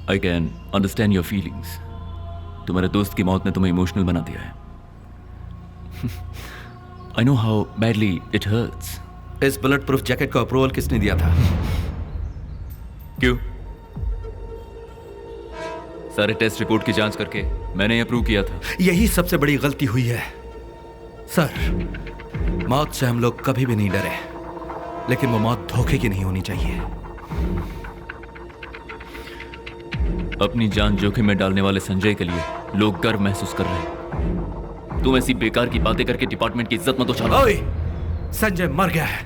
I can understand your feelings. तुम्हारे दोस्त की मौत ने तुम्हें इमोशनल बना दिया है। I know how badly it hurts. इस बुलेट प्रूफ जैकेट को अप्रूवल किसने दिया था? क्यों? सारे टेस्ट रिपोर्ट की जांच करके मैंने अप्रूव किया था। यही सबसे बड़ी गलती हुई है सर। मौत से हम लोग कभी भी नहीं डरे, लेकिन वो मौत धोखे की नहीं होनी चाहिए। अपनी जान जोखिम में डालने वाले संजय के लिए लोग गर्व महसूस कर रहे हैं। तुम ऐसी बेकार की बातें करके डिपार्टमेंट की इज्जत मत उछालो। ओए, संजय मर गया है।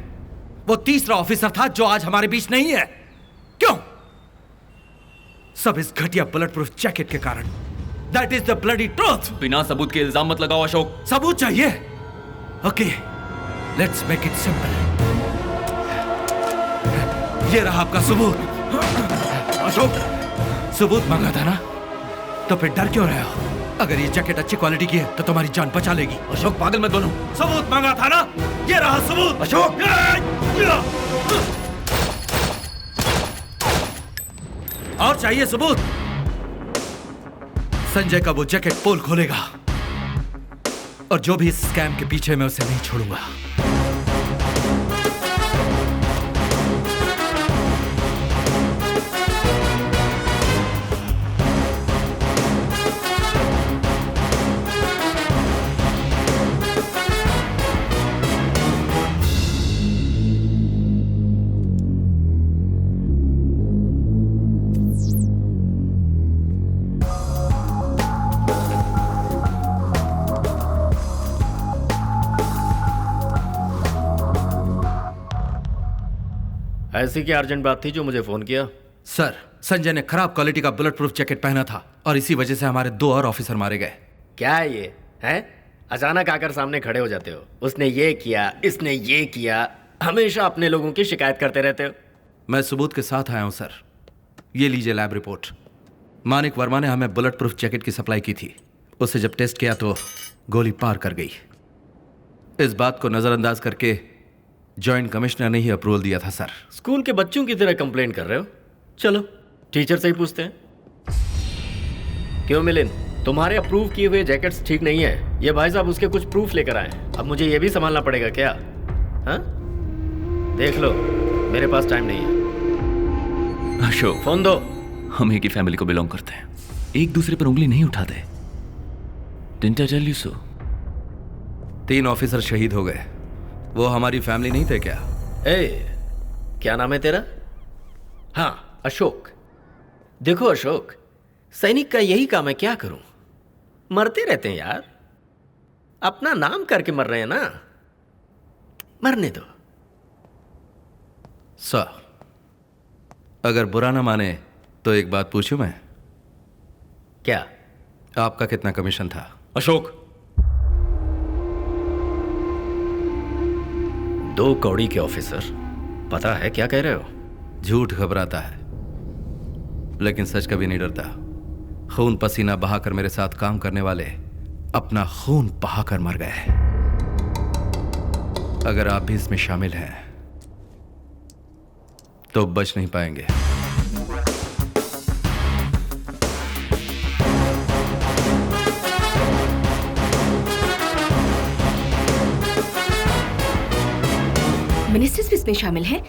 वो तीसरा ऑफिसर था जो आज हमारे बीच नहीं है। क्यों? सब इस घटिया बुलेट प्रूफ जैकेट के कारण। That is the bloody truth. बिना सबूत के इल्जाम मत लगाओ अशोक। सबूत चाहिए? Okay, let's make it simple. ये रहा आपका सबूत। अशोक, सबूत मांगा था ना, तो फिर डर क्यों रहे हो? अगर ये जैकेट अच्छी क्वालिटी की है तो तुम्हारी जान बचा लेगी। अशोक, पागल मत दोनों। सबूत मांगा था ना, ये रहा सबूत। अशोक, और चाहिए सबूत? संजय का वो जैकेट पोल खोलेगा, और जो भी इस स्कैम के पीछे मैं उसे नहीं छोड़ूंगा। ऐसी क्या अर्जेंट बात थी जो मुझे फोन किया? सर, संजय ने खराब क्वालिटी का बुलेट प्रूफ जैकेट पहना था और इसी वजह से हमारे 2 और ऑफिसर मारे गए। क्या है ये? हैं? अचानक आकर सामने खड़े हो जाते हो। उसने ये किया, इसने ये किया, हमेशा अपने लोगों की शिकायत करते रहते हो। मैं सबूत के साथ आया हूं सर। ये लीजिए लैब रिपोर्ट। मानिक वर्मा ने हमें बुलेट प्रूफ जैकेट की सप्लाई की थी। उसे जब टेस्ट किया तो गोली पार कर गई। इस बात को नजरअंदाज करके जॉइंट कमिश्नर ने ही अप्रूवल दिया था सर। स्कूल के बच्चों की तरह कंप्लेंट कर रहे हो? चलो टीचर से ही पूछते हैं। क्यों मिलिंद, तुम्हारे अप्रूव किए हुए जैकेट्स ठीक नहीं है। ये भाई साहब उसके कुछ प्रूफ लेकर आए। अब मुझे ये भी संभालना पड़ेगा क्या? हाँ, देख लो, मेरे पास टाइम नहीं है। अशोक, फोन दो। हम एक ही फैमिली को बिलोंग करते हैं, एक दूसरे पर उंगली नहीं उठाते। Didn't I tell you so? 3 officer शहीद हो गए। वो हमारी फैमिली नहीं थे क्या? क्या नाम है तेरा? हाँ, अशोक। देखो अशोक, सैनिक का यही काम है। क्या करूं, मरते रहते हैं यार। अपना नाम करके मर रहे हैं ना, मरने दो। सर, अगर बुरा ना माने तो एक बात पूछूं मैं? क्या? आपका कितना कमीशन था? अशोक, 2 कौड़ी के ऑफिसर, पता है क्या कह रहे हो? झूठ घबराता है, लेकिन सच कभी नहीं डरता। खून पसीना बहाकर मेरे साथ काम करने वाले अपना खून बहाकर मर गए। अगर आप भी इसमें शामिल हैं तो बच नहीं पाएंगे। मिनिस्टर्स भी इसमें शामिल हैं?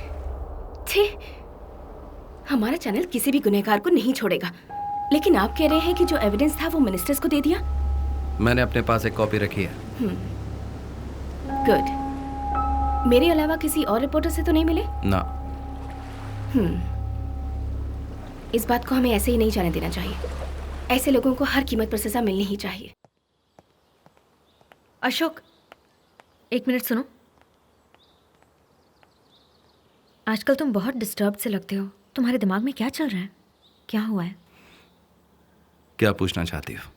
छे, हमारा चैनल किसी भी गुनहगार को नहीं छोड़ेगा। लेकिन आप कह रहे हैं कि जो एविडेंस था वो मिनिस्टर्स को दे दिया? मैंने अपने पास एक कॉपी रखी है। गुड। मेरे अलावा किसी और रिपोर्टर से तो नहीं मिले? ना। इस बात को हमें ऐसे ही नहीं जाने देना चाहिए। ऐसे लोगों को हर कीमत पर सजा मिलनी ही चाहिए। अशोक, 1 मिनट सुनो। आजकल तुम बहुत डिस्टर्ब से लगते हो। तुम्हारे दिमाग में क्या चल रहा है? क्या हुआ है? क्या पूछना चाहती हो?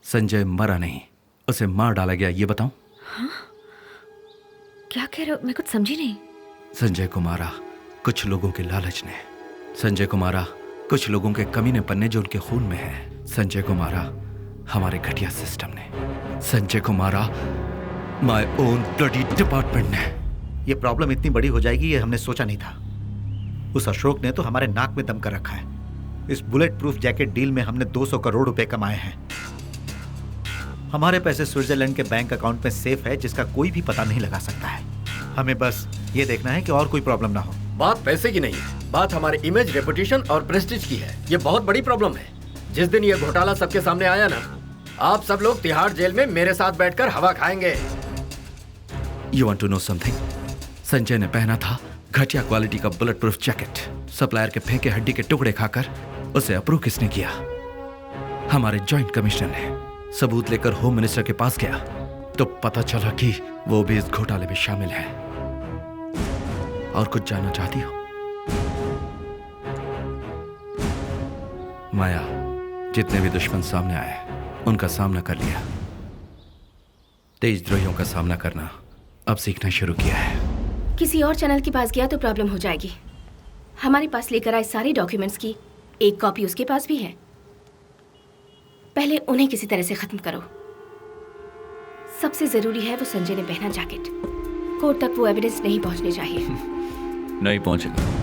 संजय मरा नहीं, उसे मार डाला गया, ये बताऊं? हाँ? क्या कह रहे हो? मैं कुछ समझी नहीं। संजय को मारा कुछ लोगों के लालच ने, संजय को मारा कुछ लोगों के कमीनेपन ने जो उनके खून में है, संजय को मारा हमारे घटिया सिस्टम ने, संजय को मारा माय ओन ब्लडी डिपार्टमेंट ने। ये प्रॉब्लम इतनी बड़ी हो जाएगी ये हमने सोचा नहीं था। उस अशोक ने तो हमारे नाक में दम कर रखा है। इस बुलेट प्रूफ जैकेट डील में हमने 200 करोड़ रुपए कमाए हैं। हमारे पैसे स्विट्जरलैंड के बैंक अकाउंट में सेफ है, जिसका कोई भी पता नहीं लगा सकता है। हमें बस ये देखना है कि और कोई प्रॉब्लम ना हो। बात पैसे की नहीं है, बात हमारे इमेज, रेपुटेशन और प्रेस्टीज की है। ये बहुत बड़ी प्रॉब्लम है। जिस दिन ये घोटाला सबके सामने आया ना, आप सब लोग तिहाड़ जेल में मेरे साथ बैठकर हवा खाएंगे। You want to know something? Sanjay ने पहना था घटिया क्वालिटी का बुलेट प्रूफ जैकेट। सप्लायर के फेंके हड्डी के टुकड़े खाकर उसे अप्रूव किसने किया? हमारे जॉइंट कमिश्नर ने। सबूत लेकर होम मिनिस्टर के पास गया तो पता चला कि वो भी इस घोटाले में शामिल है। और कुछ जानना चाहती हो? माया, जितने भी दुश्मन सामने आए उनका सामना कर लिया। देशद्रोहियों का सामना करना अब सीखना शुरू किया है। किसी और चैनल के पास गया तो प्रॉब्लम हो जाएगी। हमारे पास लेकर आए सारे डॉक्यूमेंट्स की एक कॉपी उसके पास भी है। पहले उन्हें किसी तरह से खत्म करो। सबसे जरूरी है वो संजय ने पहना जैकेट। कोर्ट तक वो एविडेंस नहीं पहुंचनी चाहिए। नहीं पहुंचेगा।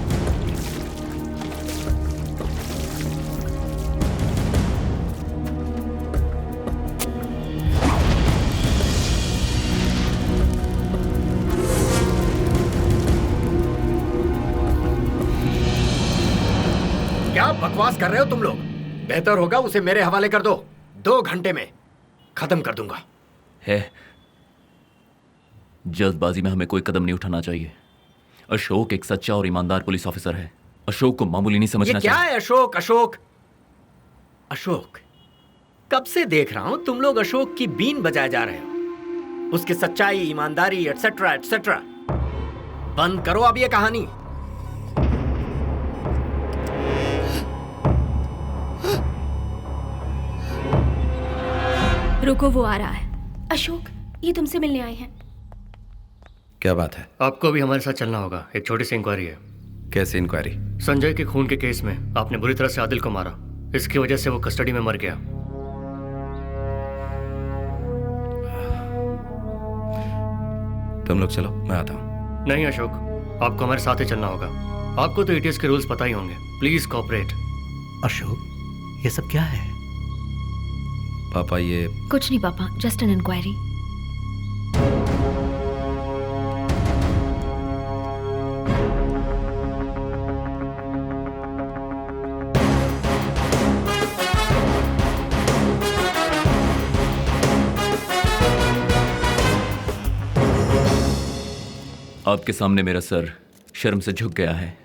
क्या बकवास कर रहे हो तुम लोग? बेहतर होगा उसे मेरे हवाले कर दो। 2 घंटे में खत्म कर दूंगा। है, जल्दबाजी में हमें कोई कदम नहीं उठाना चाहिए। अशोक एक सच्चा और ईमानदार पुलिस ऑफिसर है। अशोक को मामूली नहीं समझना चाहिए। क्या है अशोक? अशोक अशोक कब से देख रहा हूं तुम लोग अशोक की बीन बजाए जा रहे हो। उसकी सच्चाई, ईमानदारी, एटसेट्रा एटसेट्रा। बंद करो अब ये कहानी। रुको, वो आ रहा है। अशोक, ये तुमसे मिलने आए हैं। क्या बात है? आपको भी हमारे साथ चलना होगा। एक छोटी सी इंक्वायरी है। कैसी इंक्वायरी? संजय के खून के केस में आपने बुरी तरह से आदिल को मारा। इसकी वजह से वो कस्टडी में मर गया। तुम लोग चलो, मैं आता हूँ। नहीं अशोक, आपको हमारे साथ ही चलना होगा। आपको तो ETS के रूल्स पता ही होंगे। Please cooperate. अशोक, ये सब क्या है? पापा, ये कुछ नहीं पापा, जस्ट एन इंक्वायरी। आपके सामने मेरा सर शर्म से झुक गया है।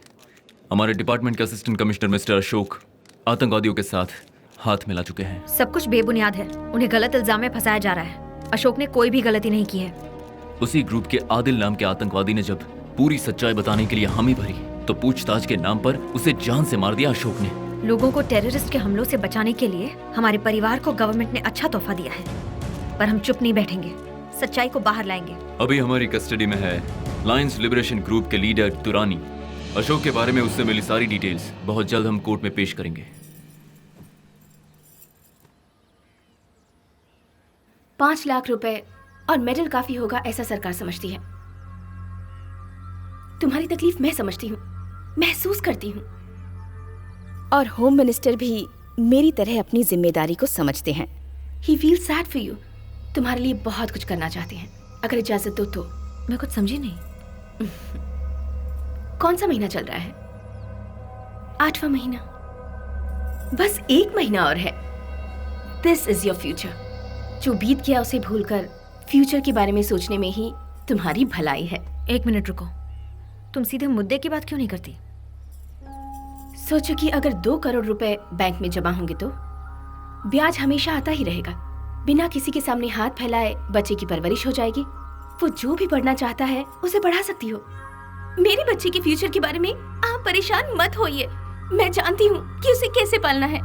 हमारे डिपार्टमेंट के असिस्टेंट कमिश्नर मिस्टर अशोक आतंकवादियों के साथ हाथ मिला चुके हैं। सब कुछ बेबुनियाद है। उन्हें गलत इल्जाम में फंसाया जा रहा है। अशोक ने कोई भी गलती नहीं की है। उसी ग्रुप के आदिल नाम के आतंकवादी ने जब पूरी सच्चाई बताने के लिए हामी भरी तो पूछताछ के नाम पर उसे जान से मार दिया अशोक ने। लोगों को टेररिस्ट के हमलों से बचाने के लिए हमारे परिवार को गवर्नमेंट ने अच्छा तोहफा दिया है, पर हम चुप नहीं बैठेंगे। सच्चाई को बाहर लाएंगे। अभी हमारी कस्टडी में है लायंस लिबरेशन ग्रुप के लीडर दुरानी। अशोक के बारे में उससे मिली सारी डिटेल्स बहुत जल्द हम कोर्ट में पेश करेंगे। 5 लाख रुपए और मेडल काफी होगा ऐसा सरकार समझती है। तुम्हारी तकलीफ मैं समझती हूँ, महसूस करती हूँ। और होम मिनिस्टर भी मेरी तरह अपनी जिम्मेदारी को समझते हैं। ही फील सैड फॉर यू। तुम्हारे लिए बहुत कुछ करना चाहते हैं। अगर इजाजत दो तो। मैं कुछ समझी नहीं। कौन सा महीना चल रहा है? 8वां महीना। बस 1 महीना और है। This is your future. जो बीत गया उसे भूलकर फ्यूचर के बारे में सोचने में ही तुम्हारी भलाई है। 1 मिनट रुको, तुम सीधे मुद्दे की बात क्यों नहीं करती? सोचो कि अगर 2 करोड़ रुपए बैंक में जमा होंगे तो ब्याज हमेशा आता ही रहेगा। बिना किसी के सामने हाथ फैलाए बच्चे की परवरिश हो जाएगी। वो जो भी पढ़ना चाहता है उसे पढ़ा सकती हो। मेरे बच्चे के फ्यूचर के बारे में आप परेशान मत होइए। मैं जानती हूँ कि उसे कैसे पालना है।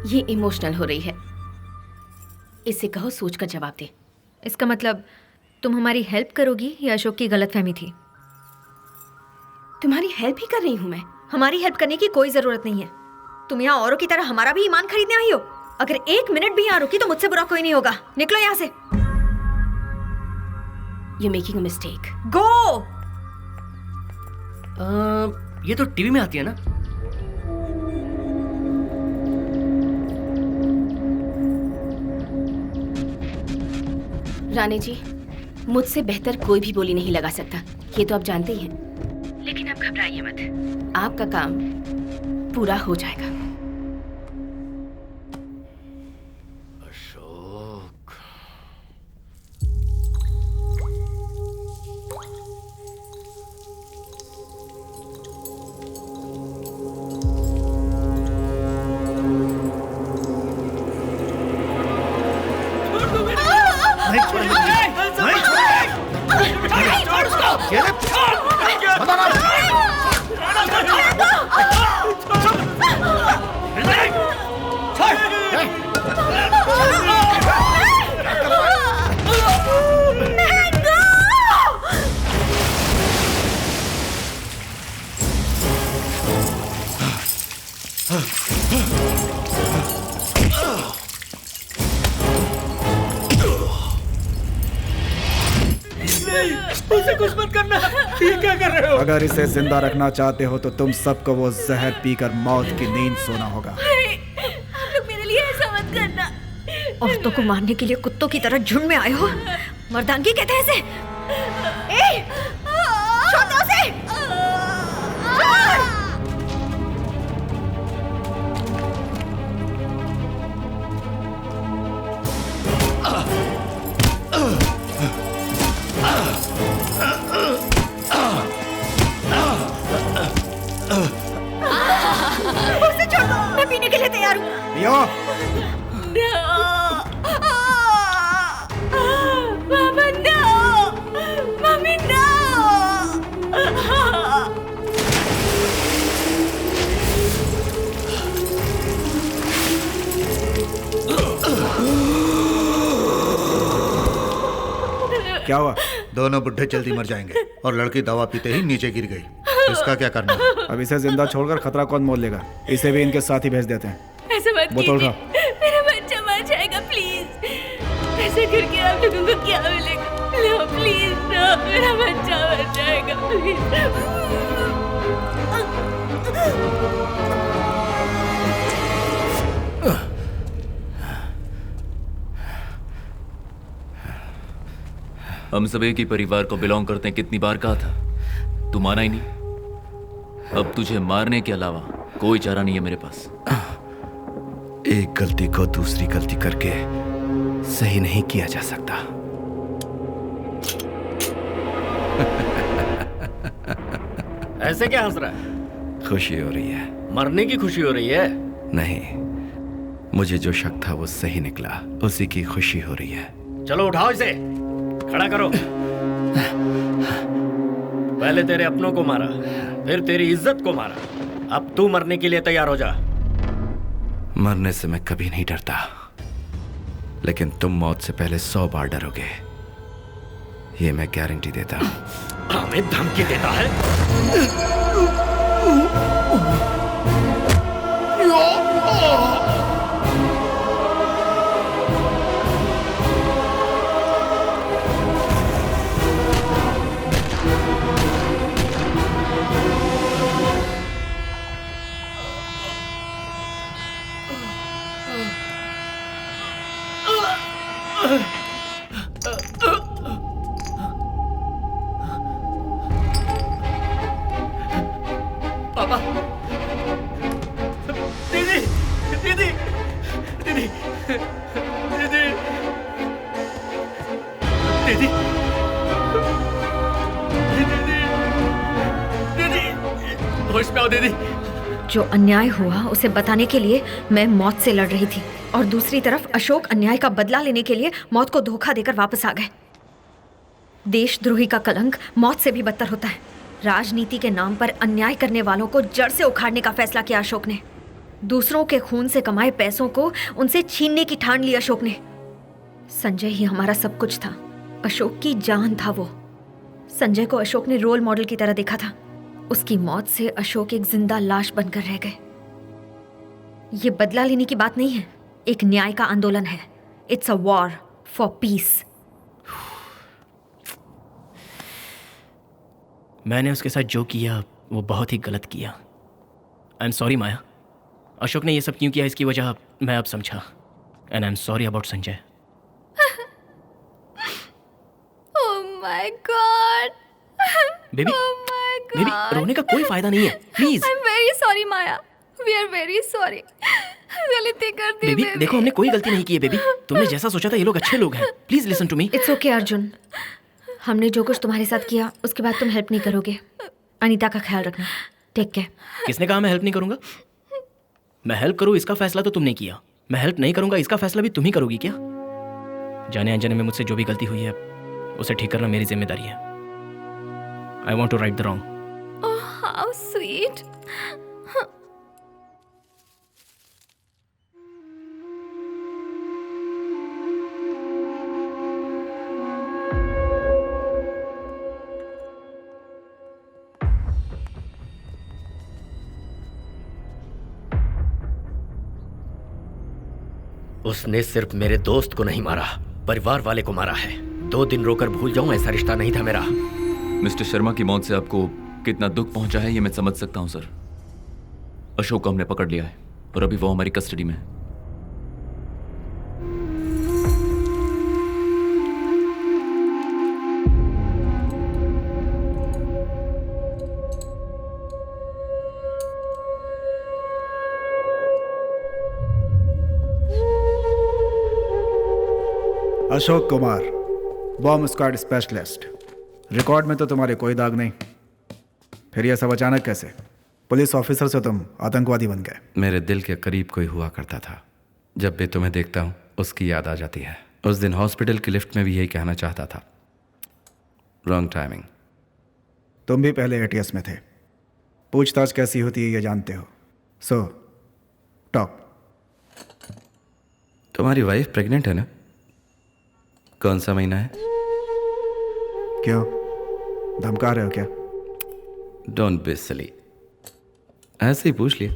ये इमोशनल हो रही है, इसे कहो सोच कर जवाब दे। इसका मतलब तुम हमारी हेल्प करोगी या अशोक की गलतफहमी थी? तुम्हारी हेल्प ही कर रही हूँ मैं। हमारी हेल्प करने की कोई जरूरत नहीं है। तुम यहाँ औरों की तरह हमारा भी ईमान खरीदने आई हो? अगर 1 मिनट भी यहाँ रुकी तो मुझसे बुरा कोई नहीं होगा। निकलो यहाँ से। You're making a mistake. Go! ये तो टीवी में आती है ना? रानी जी, मुझसे बेहतर कोई भी बोली नहीं लगा सकता, ये तो आप जानते ही हैं। लेकिन आप घबराइए मत, आपका काम पूरा हो जाएगा। उसे कुछ मत करना। ये क्या कर रहे हो? अगर इसे जिंदा रखना चाहते हो तो तुम सबको वो जहर पीकर मौत की नींद सोना होगा। आप लोग मेरे लिए ऐसा मत करना। औरतों को मारने के लिए कुत्तों की तरह झुंड में आए हो? मर्दानगी कहते हैं इसे। ए, छोड़ दो उसे। उसे छोड़ दो, मैं पीने के लिए तैयार हूँ। पियो। मामा no, मम्मी no। क्या हुआ? दोनों बुढ़े जल्दी मर जाएंगे और लड़की दवा पीते ही नीचे गिर गई। इसका क्या करना है? अब इसे जिंदा छोड़कर खतरा कौन मोल लेगा? इसे भी इनके साथ ही भेज देते हैं। ऐसे मत बोतल कीजिए, उठाओ। मेरा बच्चा मर जाएगा प्लीज। ऐसे करके आप लोगों को क्या मिलेगा? लो प्लीज नो, मेरा बच्चा मर जाएगा प्लीज। हम सब एक ही परिवार को बिलोंग करते हैं। कितनी बार कहा था, तू माना ही नहीं। अब तुझे मारने के अलावा कोई चारा नहीं है मेरे पास। एक गलती को दूसरी गलती करके सही नहीं किया जा सकता। ऐसे क्या हंस रहा है? खुशी हो रही है। मरने की खुशी हो रही है? नहीं, मुझे जो शक था वो सही निकला, उसी की खुशी हो रही है। चलो उठाओ इसे, खड़ा करो। पहले तेरे अपनों को मारा, फिर तेरी इज्जत को मारा। अब तू मरने के लिए तैयार हो जा। मरने से मैं कभी नहीं डरता, लेकिन तुम मौत से पहले 100 बार डरोगे, ये मैं गारंटी देता हूं। हमें धमकी देता है? पापा, दीदी, दीदी, दीदी, दीदी, दीदी, दीदी, होश में आओ दीदी। जो अन्याय हुआ उसे बताने के लिए मैं मौत से लड़ रही थी, और दूसरी तरफ अशोक अन्याय का बदला लेने के लिए मौत को धोखा देकर वापस आ गए। देशद्रोही का कलंक मौत से भी बदतर होता है। राजनीति के नाम पर अन्याय करने वालों को जड़ से उखाड़ने का फैसला किया अशोक ने। दूसरों के खून से कमाए पैसों को उनसे छीनने की ठान ली अशोक ने। संजय ही हमारा सब कुछ था, अशोक की जान था वो। संजय को अशोक ने रोल मॉडल की तरह देखा था। उसकी मौत से अशोक एक जिंदा लाश बनकर रह गए। ये बदला लेने की बात नहीं है, एक न्याय का आंदोलन है। It's a war for piece. मैंने उसके साथ जो किया वो बहुत ही गलत किया। आई एम सॉरी माया। अशोक ने ये सब क्यों किया इसकी वजह मैं अब समझा। And I am sorry about Sanjay. Oh my God. Baby, Oh my God. Baby रोने का कोई फायदा नहीं है, please. I'm very sorry Maya. We are very sorry. गलती कर दी बेबी देखो, हमने कोई गलती नहीं की है बेबी। तुमने जैसा सोचा था ये लोग अच्छे लोग हैं। Please listen to me. It's okay Arjun, हमने जो कुछ तुम्हारे साथ किया उसके बाद तुम हेल्प नहीं करोगे। अनीता का ख्याल रखना। Take care. किसने कहा मैं हेल्प नहीं करूंगा? मैं हेल्प करूं इसका फैसला तो तुमने किया, मैं हेल्प नहीं करूंगा इसका फैसला भी तुम ही करोगी क्या? जाने अनजाने में मुझसे जो भी गलती हुई है उसे ठीक करना मेरी जिम्मेदारी है। I want to right the wrong. Oh, how sweet. उसने सिर्फ मेरे दोस्त को नहीं मारा, परिवार वाले को मारा है। 2 दिन रोकर भूल जाऊं ऐसा रिश्ता नहीं था मेरा। मिस्टर शर्मा की मौत से आपको कितना दुख पहुंचा है ये मैं समझ सकता हूं सर। अशोक को हमने पकड़ लिया है और अभी वो हमारी कस्टडी में है। Ashok Kumar, bomb squad specialist. Record में तो तुम्हारे कोई दाग नहीं, फिर यह सब अचानक कैसे? पुलिस ऑफिसर से तुम आतंकवादी बन गए। मेरे दिल के करीब कोई हुआ करता था। जब भी तुम्हें देखता हूँ उसकी याद आ जाती है। उस दिन हॉस्पिटल की लिफ्ट में भी यही कहना चाहता था। Wrong timing. तुम भी पहले एटीएस में थे। पूछताछ कैसी होती है ये जानते हो। So talk. तुम्हारी वाइफ प्रेग्नेंट है ना? कौन सा महीना है? क्यों, धमका रहे हो क्या? डोंट बी सिली, ऐसे ही पूछ लिया।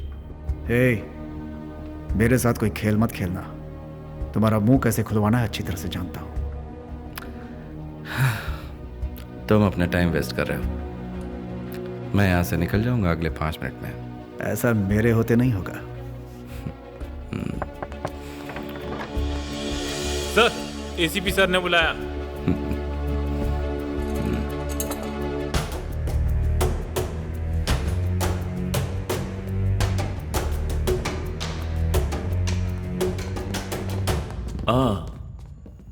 हे, मेरे साथ कोई खेल मत खेलना। तुम्हारा मुंह कैसे खुलवाना है अच्छी तरह से जानता हूं। तुम अपना टाइम वेस्ट कर रहे हो। मैं यहां से निकल जाऊंगा अगले 5 मिनट में। ऐसा मेरे होते नहीं होगा। सर, एसीपी सर ने बुलाया।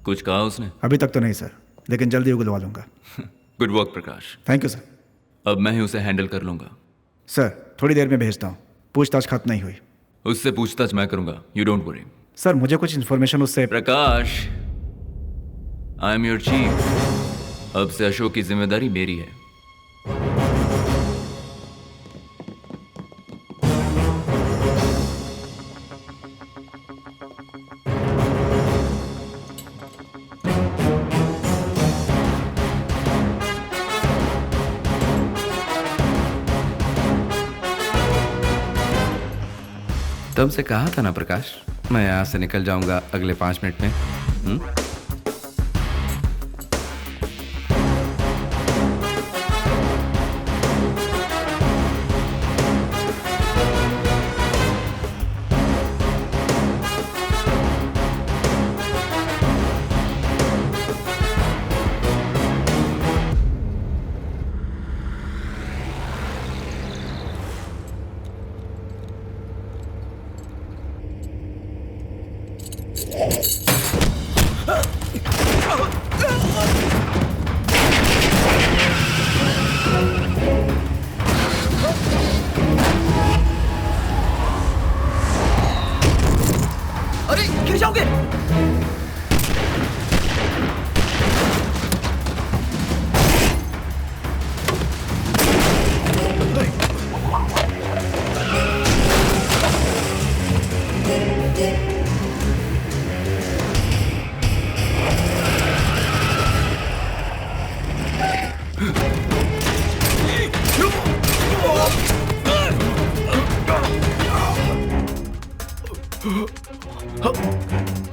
कुछ कहा उसने? अभी तक तो नहीं सर, लेकिन जल्दी उगलवा लूंगा। Good work Prakash. Thank you sir. अब मैं ही उसे हैंडल कर लूंगा। सर थोड़ी देर में भेजता हूँ। पूछताछ खत्म नहीं हुई। उससे पूछताछ मैं करूंगा, यू डोंट वरी। सर मुझे कुछ इन्फॉर्मेशन उससे। प्रकाश, आई एम योर चीफ। अब से अशोक की जिम्मेदारी मेरी है। तुमसे कहा था ना प्रकाश, मैं यहाँ से निकल जाऊंगा अगले 5 मिनट में।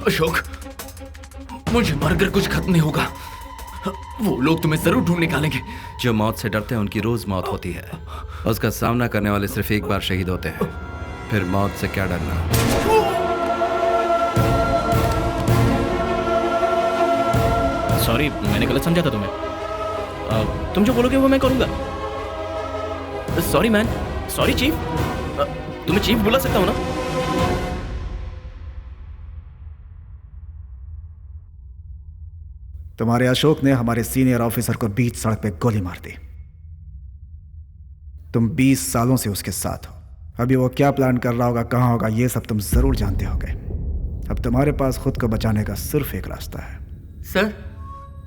अशोक, मुझे मरकर कुछ खत्म नहीं होगा। वो लोग तुम्हें जरूर ढूंढ निकालेंगे। जो मौत से डरते हैं उनकी रोज मौत होती है। उसका सामना करने वाले सिर्फ एक बार शहीद होते हैं। फिर मौत से क्या डरना। सॉरी, मैंने गलत समझा था तुम्हें। तुम जो बोलोगे वो मैं करूंगा। Sorry man, sorry chief. तुम्हें चीफ बुला सकता हूँ ना? तुम्हारे अशोक ने हमारे सीनियर ऑफिसर को बीच सड़क पे गोली मार दी। तुम 20 सालों से उसके साथ हो। अभी वो क्या प्लान कर रहा होगा, कहाँ होगा, ये सब तुम जरूर जानते होगे। अब तुम्हारे पास खुद को बचाने का सिर्फ एक रास्ता है। सर,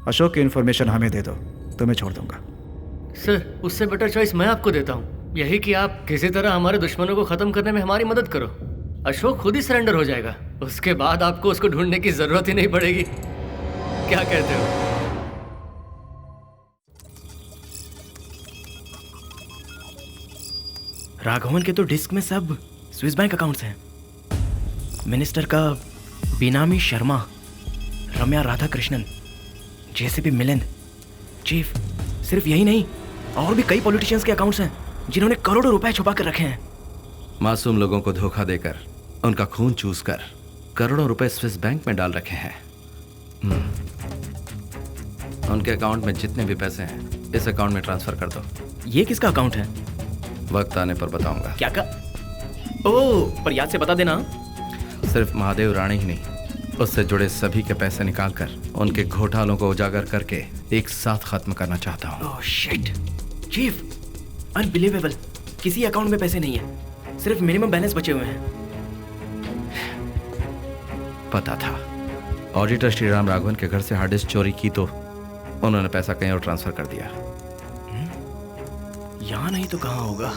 अशोक की इंफॉर्मेशन हमें दे दो, तुम्हें छोड़ दूंगा। सर, उससे बेटर चॉइस मैं आपको देता हूँ। यही कि आप किसी तरह हमारे दुश्मनों को खत्म करने में हमारी मदद करो। अशोक खुद ही सरेंडर हो जाएगा। उसके बाद आपको उसको ढूंढने की जरूरत ही नहीं पड़ेगी। क्या कहते हो? राघवन के तो डिस्क में सब स्विस बैंक अकाउंट्स हैं। मिनिस्टर का बेनामी शर्मा, रम्या राधाकृष्णन, जेसीपी मिलिंद। चीफ, सिर्फ यही नहीं, और भी कई पॉलिटिशियंस के अकाउंट्स हैं जिन्होंने करोड़ों रुपए छुपा कर रखे हैं। मासूम लोगों को धोखा देकर, उनका खून चूस कर करोड़ों रुपए स्विस बैंक में डाल रखे हैं। उनके अकाउंट में जितने भी पैसे हैं इस अकाउंट में ट्रांसफर कर दो। ये किसका अकाउंट है? वक्त आने पर बताऊंगा। क्या का? ओह, पर याद से बता देना। सिर्फ महादेव राणे ही नहीं, उससे जुड़े सभी के पैसे निकालकर उनके घोटालों को उजागर करके एक साथ खत्म करना चाहता हूँ। Oh shit chief, unbelievable. किसी अकाउंट में पैसे नहीं है, सिर्फ मिनिमम बैलेंस बचे हुए हैं। पता था। ऑडिटर श्रीराम राघवन के घर से हार्ड डिस्क चोरी की तो उन्होंने पैसा कहीं और ट्रांसफर कर दिया। यहाँ नहीं तो कहाँ होगा?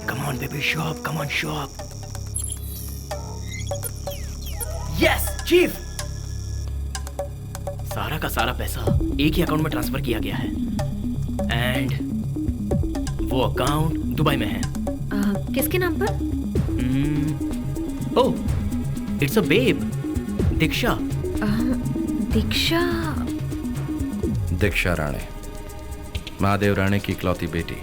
Come on baby, show up, come on show up. Yes chief, सारा का सारा पैसा एक ही अकाउंट में ट्रांसफर किया गया है एंड वो अकाउंट दुबई में है। किसके नाम पर? ओह, इट्स अ बेब, दीक्षा। दीक्षा? दीक्षा राणे, महादेव राणे की इकलौती बेटी।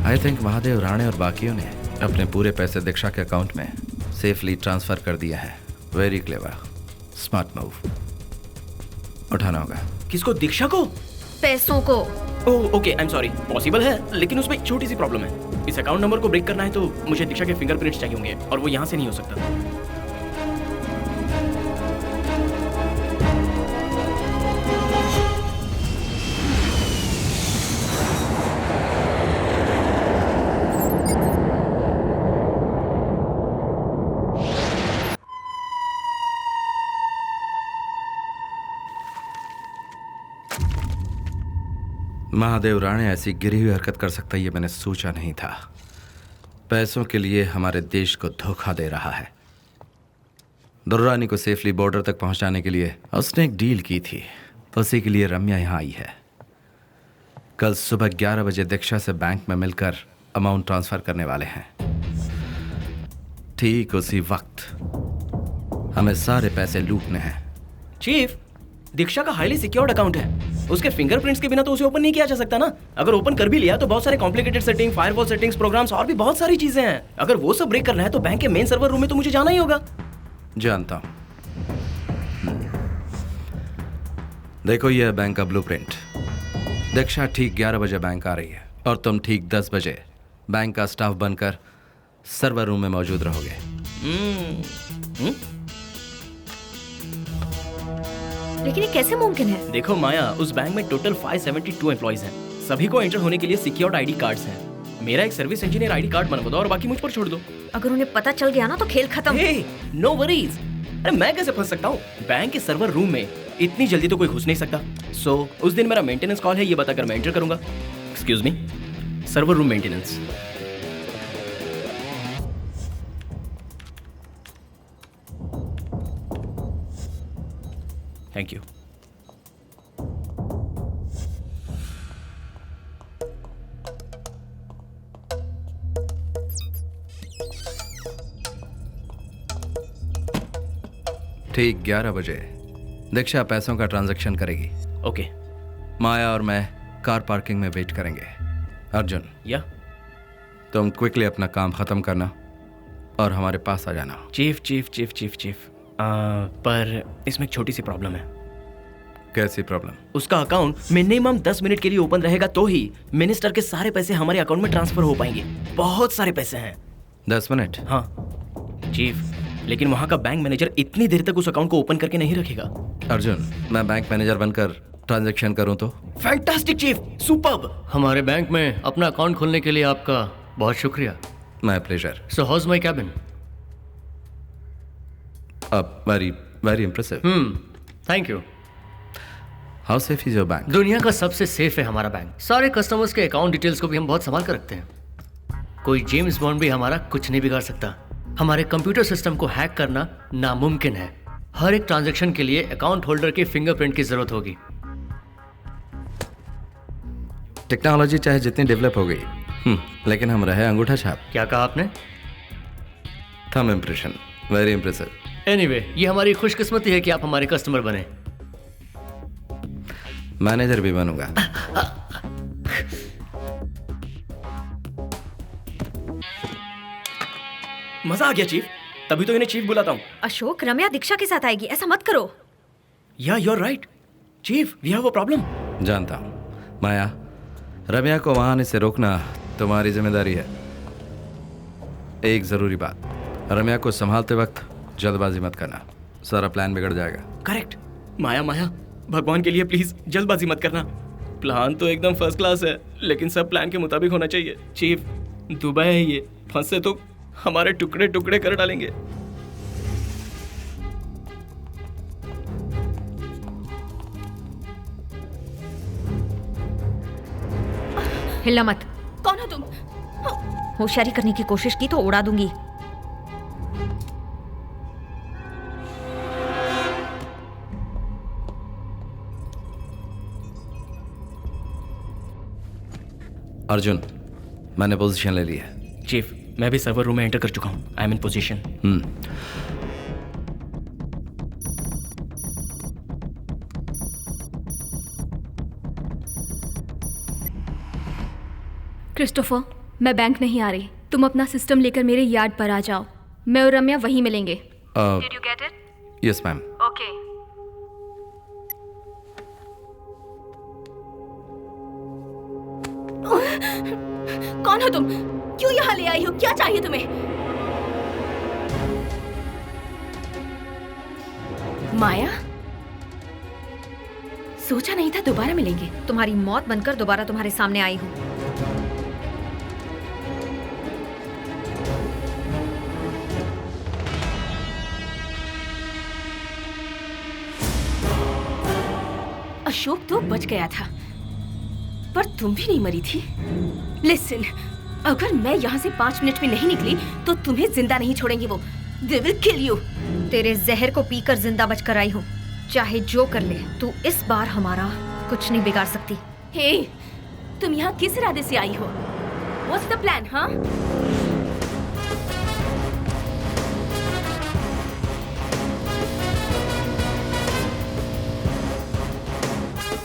आई थिंक महादेव राणे और बाकियों ने अपने पूरे पैसे दीक्षा के अकाउंट में सेफली ट्रांसफर कर दिया है। Very clever, smart move. उठाना होगा। किसको? दीक्षा को? पैसों को। Oh okay, I am sorry. Possible है, लेकिन उसमें एक छोटी सी प्रॉब्लम है। इस अकाउंट नंबर को ब्रेक करना है तो मुझे दीक्षा के फिंगरप्रिंट्स चाहिए होंगे और वो यहाँ से नहीं हो सकता। महादेव राणे ऐसी गिरी हुई हरकत कर सकता है ये मैंने सोचा नहीं था। पैसों के लिए हमारे देश को धोखा दे रहा है। दुर्रानी को सेफली बॉर्डर तक पहुंचाने के लिए उसने एक डील की थी, उसी के लिए रम्या यहाँ आई है। कल सुबह 11 बजे दीक्षा से बैंक में मिलकर अमाउंट ट्रांसफर करने वाले हैं। ठीक उसी वक्त हमें सारे पैसे लूटने हैं। चीफ, दीक्षा का हाईली सिक्योर्ड अकाउंट है। उसके फिंगरप्रिंट्स के बिना तो उसे ओपन नहीं किया जा सकता ना। अगर ओपन कर भी लिया तो बहुत सारे complicated setting, firewall settings, programs और भी बहुत सारी चीजें हैं। अगर वो सब ब्रेक करना है तो बैंक के मेन सर्वर रूम में तो मुझे जाना ही होगा। जानता हूं। देखो ये है बैंक का ब्लूप्रिंट। दीक्षा ठीक 11 बजे बैंक आ रही है और तुम ठीक 10 बजे बैंक का स्टाफ बनकर सर्वर रूम में मौजूद रहोगे। लेकिन ये कैसे मुमकिन है? देखो माया, उस बैंक में टोटल 572 एम्प्लॉइज हैं। सभी को एंटर होने के लिए सिक्योर्ड आईडी कार्ड्स हैं। मेरा एक सर्विस इंजीनियर आईडी कार्ड बनवा दो और बाकी मुझ पर छोड़ दो। अगर उन्हें पता चल गया ना तो खेल खत्म। No worries. अरे मैं कैसे फंस सकता हूँ? बैंक के सर्वर रूम में इतनी जल्दी तो कोई घुस नहीं सकता। सो उस दिन मेरा मेंटेनेंस कॉल है, ये बताकर मैं एंटर करूंगा। Excuse me, server room maintenance. Thank you. ठीक 11 बजे दीक्षा पैसों का ट्रांजैक्शन करेगी। ओके। माया और मैं कार पार्किंग में वेट करेंगे। अर्जुन, या तुम क्विकली अपना काम खत्म करना और हमारे पास आ जाना। Chief chief chief chief chief पर इसमें एक छोटी सी प्रॉब्लम है। कैसी प्रॉब्लम? उसका अकाउंट मिनिमम 10 मिनट के लिए ओपन रहेगा तो ही मिनिस्टर के सारे पैसे हमारे अकाउंट में ट्रांसफर हो पाएंगे। बहुत सारे पैसे हैं। 10 मिनट? हाँ चीफ, लेकिन वहाँ का बैंक मैनेजर इतनी देर तक उस अकाउंट को ओपन करके नहीं रखेगा। अर्जुन, मैं बैंक मैनेजर बनकर ट्रांजैक्शन करूं तो? Fantastic chief, superb. हमारे बैंक में अपना अकाउंट खोलने के लिए आपका बहुत शुक्रिया। My pleasure. So house my cabin? Very very impressive. Thank you. How safe is your bank? दुनिया का सबसे सेफ है हमारा बैंक। सारे कस्टमर्स के अकाउंट डिटेल्स को भी हम बहुत संभाल कर रखते हैं। कोई जेम्स बॉन्ड भी हमारा कुछ नहीं बिगाड़ सकता। हमारे कंप्यूटर सिस्टम को हैक करना नामुमकिन है। हर एक ट्रांजैक्शन के लिए अकाउंट होल्डर के फिंगरप्रिंट की जरूरत होगी। टेक्नोलॉजी चाहे जितनी डेवलप हो गई, लेकिन हम रहे अंगूठा छाप। क्या कहा आपने? Thumb impression. Very impressive. Anyway, ये हमारी खुशकिस्मती है कि आप हमारे कस्टमर बने। मैनेजर भी बनूंगा। मजा आ गया चीफ, तभी तो इन्हें चीफ बुलाता हूँ। अशोक, रम्या दीक्षा के साथ आएगी, ऐसा मत करो। Yeah you are right chief, we have a problem. जानता हूँ। माया, रम्या को वहां आने से रोकना तुम्हारी जिम्मेदारी है। एक जरूरी बात, रम्या को संभालते वक्त जल्दबाजी मत करना, सारा प्लान बिगड़ जाएगा। करेक्ट। माया माया, भगवान के लिए प्लीज जल्दबाजी मत करना। प्लान तो एकदम फर्स्ट क्लास है, लेकिन सब प्लान के मुताबिक होना चाहिए। चीफ, दुबई है ये, फंसे तो हमारे टुकड़े टुकड़े कर डालेंगे। हिलना मत। कौन हो तुम? होशियारी करने की कोशिश की तो उड़ा दूंगी। अर्जुन, मैंने पोजीशन ले ली है। चीफ, मैं भी सर्वर रूम में एंटर कर चुका हूँ। I am in position. Christopher, मैं बैंक नहीं आ रही। तुम अपना सिस्टम लेकर मेरे यार्ड पर आ जाओ। मैं और रम्या वहीं मिलेंगे। Did you get it? Yes ma'am. Okay. कौन हो तुम? क्यों यहाँ ले आई हो? क्या चाहिए तुम्हें? माया, सोचा नहीं था दोबारा मिलेंगे। तुम्हारी मौत बनकर दोबारा तुम्हारे सामने आई हूँ। अशोक तो बच गया था, पर तुम भी नहीं मरी थी। लिसन, अगर मैं यहाँ से 5 मिनट में नहीं निकली तो तुम्हें जिंदा नहीं छोड़ेंगे वो। They will kill you. तेरे जहर को पीकर जिंदा बचकर आई हूँ। चाहे जो कर ले, तू इस बार हमारा कुछ नहीं बिगाड़ सकती। हे, तुम यहाँ किस इरादे से आई हो? What's the plan, हाँ?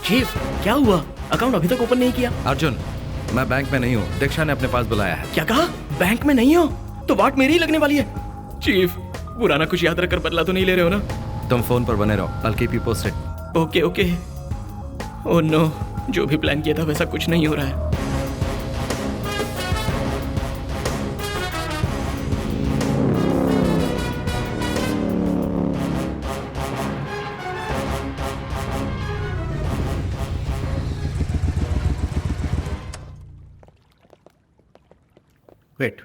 चीफ, क्या हुआ? अकाउंट अभी तक ओपन नहीं किया। अर्जुन, मैं बैंक में नहीं हूँ, दीक्षा ने अपने पास बुलाया है। क्या कहा? बैंक में नहीं हो तो वाट मेरी ही लगने वाली है। चीफ, पुराना कुछ याद रखकर बदला तो नहीं ले रहे हो ना? तुम फोन पर बने रहो, I'll keep you posted। Okay okay. Oh no, जो भी प्लान किया था वैसा कुछ नहीं हो रहा है। Wait,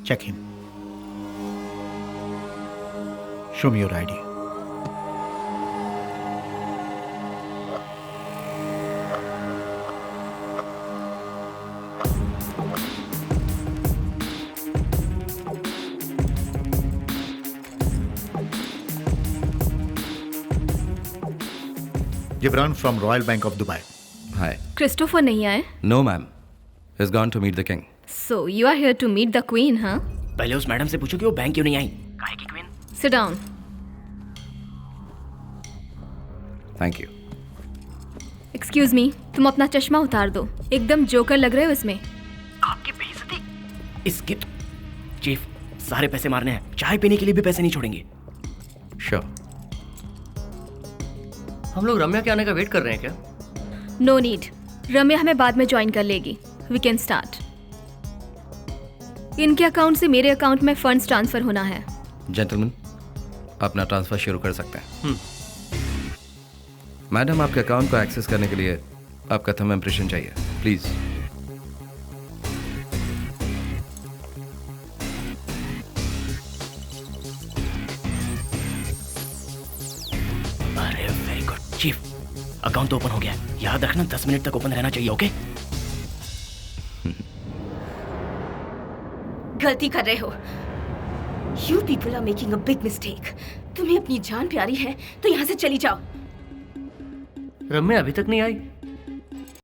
check him. Show me your ID. Jibran from royal bank of Dubai. Hi. Christopher नहीं आए? No ma'am, is gone to meet the king. So you are here to meet the queen, हाँ? पहले उस मैडम से पूछो कि वो bank क्यों नहीं आई। काहे की queen? Sit down. Thank you. Excuse me, तुम अपना चश्मा उतार दो, एकदम जोकर लग रहे हो इसमें। आपकी बेइज्जती। इसके चीफ सारे पैसे मारने हैं, चाय पीने के लिए भी पैसे नहीं छोड़ेंगे। श्योर। हम लोग रम्या के आने का वेट कर रहे हैं क्या? नो नीड, रम्या हमें बाद में ज्वाइन कर लेगी। We can start. इनके अकाउंट से मेरे अकाउंट में फंड्स ट्रांसफर होना है। जेंटलमैन, अपना ट्रांसफर शुरू कर सकते हैं। मैडम, आपके अकाउंट को एक्सेस करने के लिए आपका थंब इम्प्रेशन चाहिए, प्लीज। अरे वेरी गुड चीफ, अकाउंट तो ओपन हो गया। याद रखना 10 मिनट तक ओपन रहना चाहिए, ओके? गलती कर रहे हो। You people are making a big mistake. तुम्हें अपनी जान प्यारी है तो यहाँ से चली जाओ। रम्या अभी तक नहीं आई।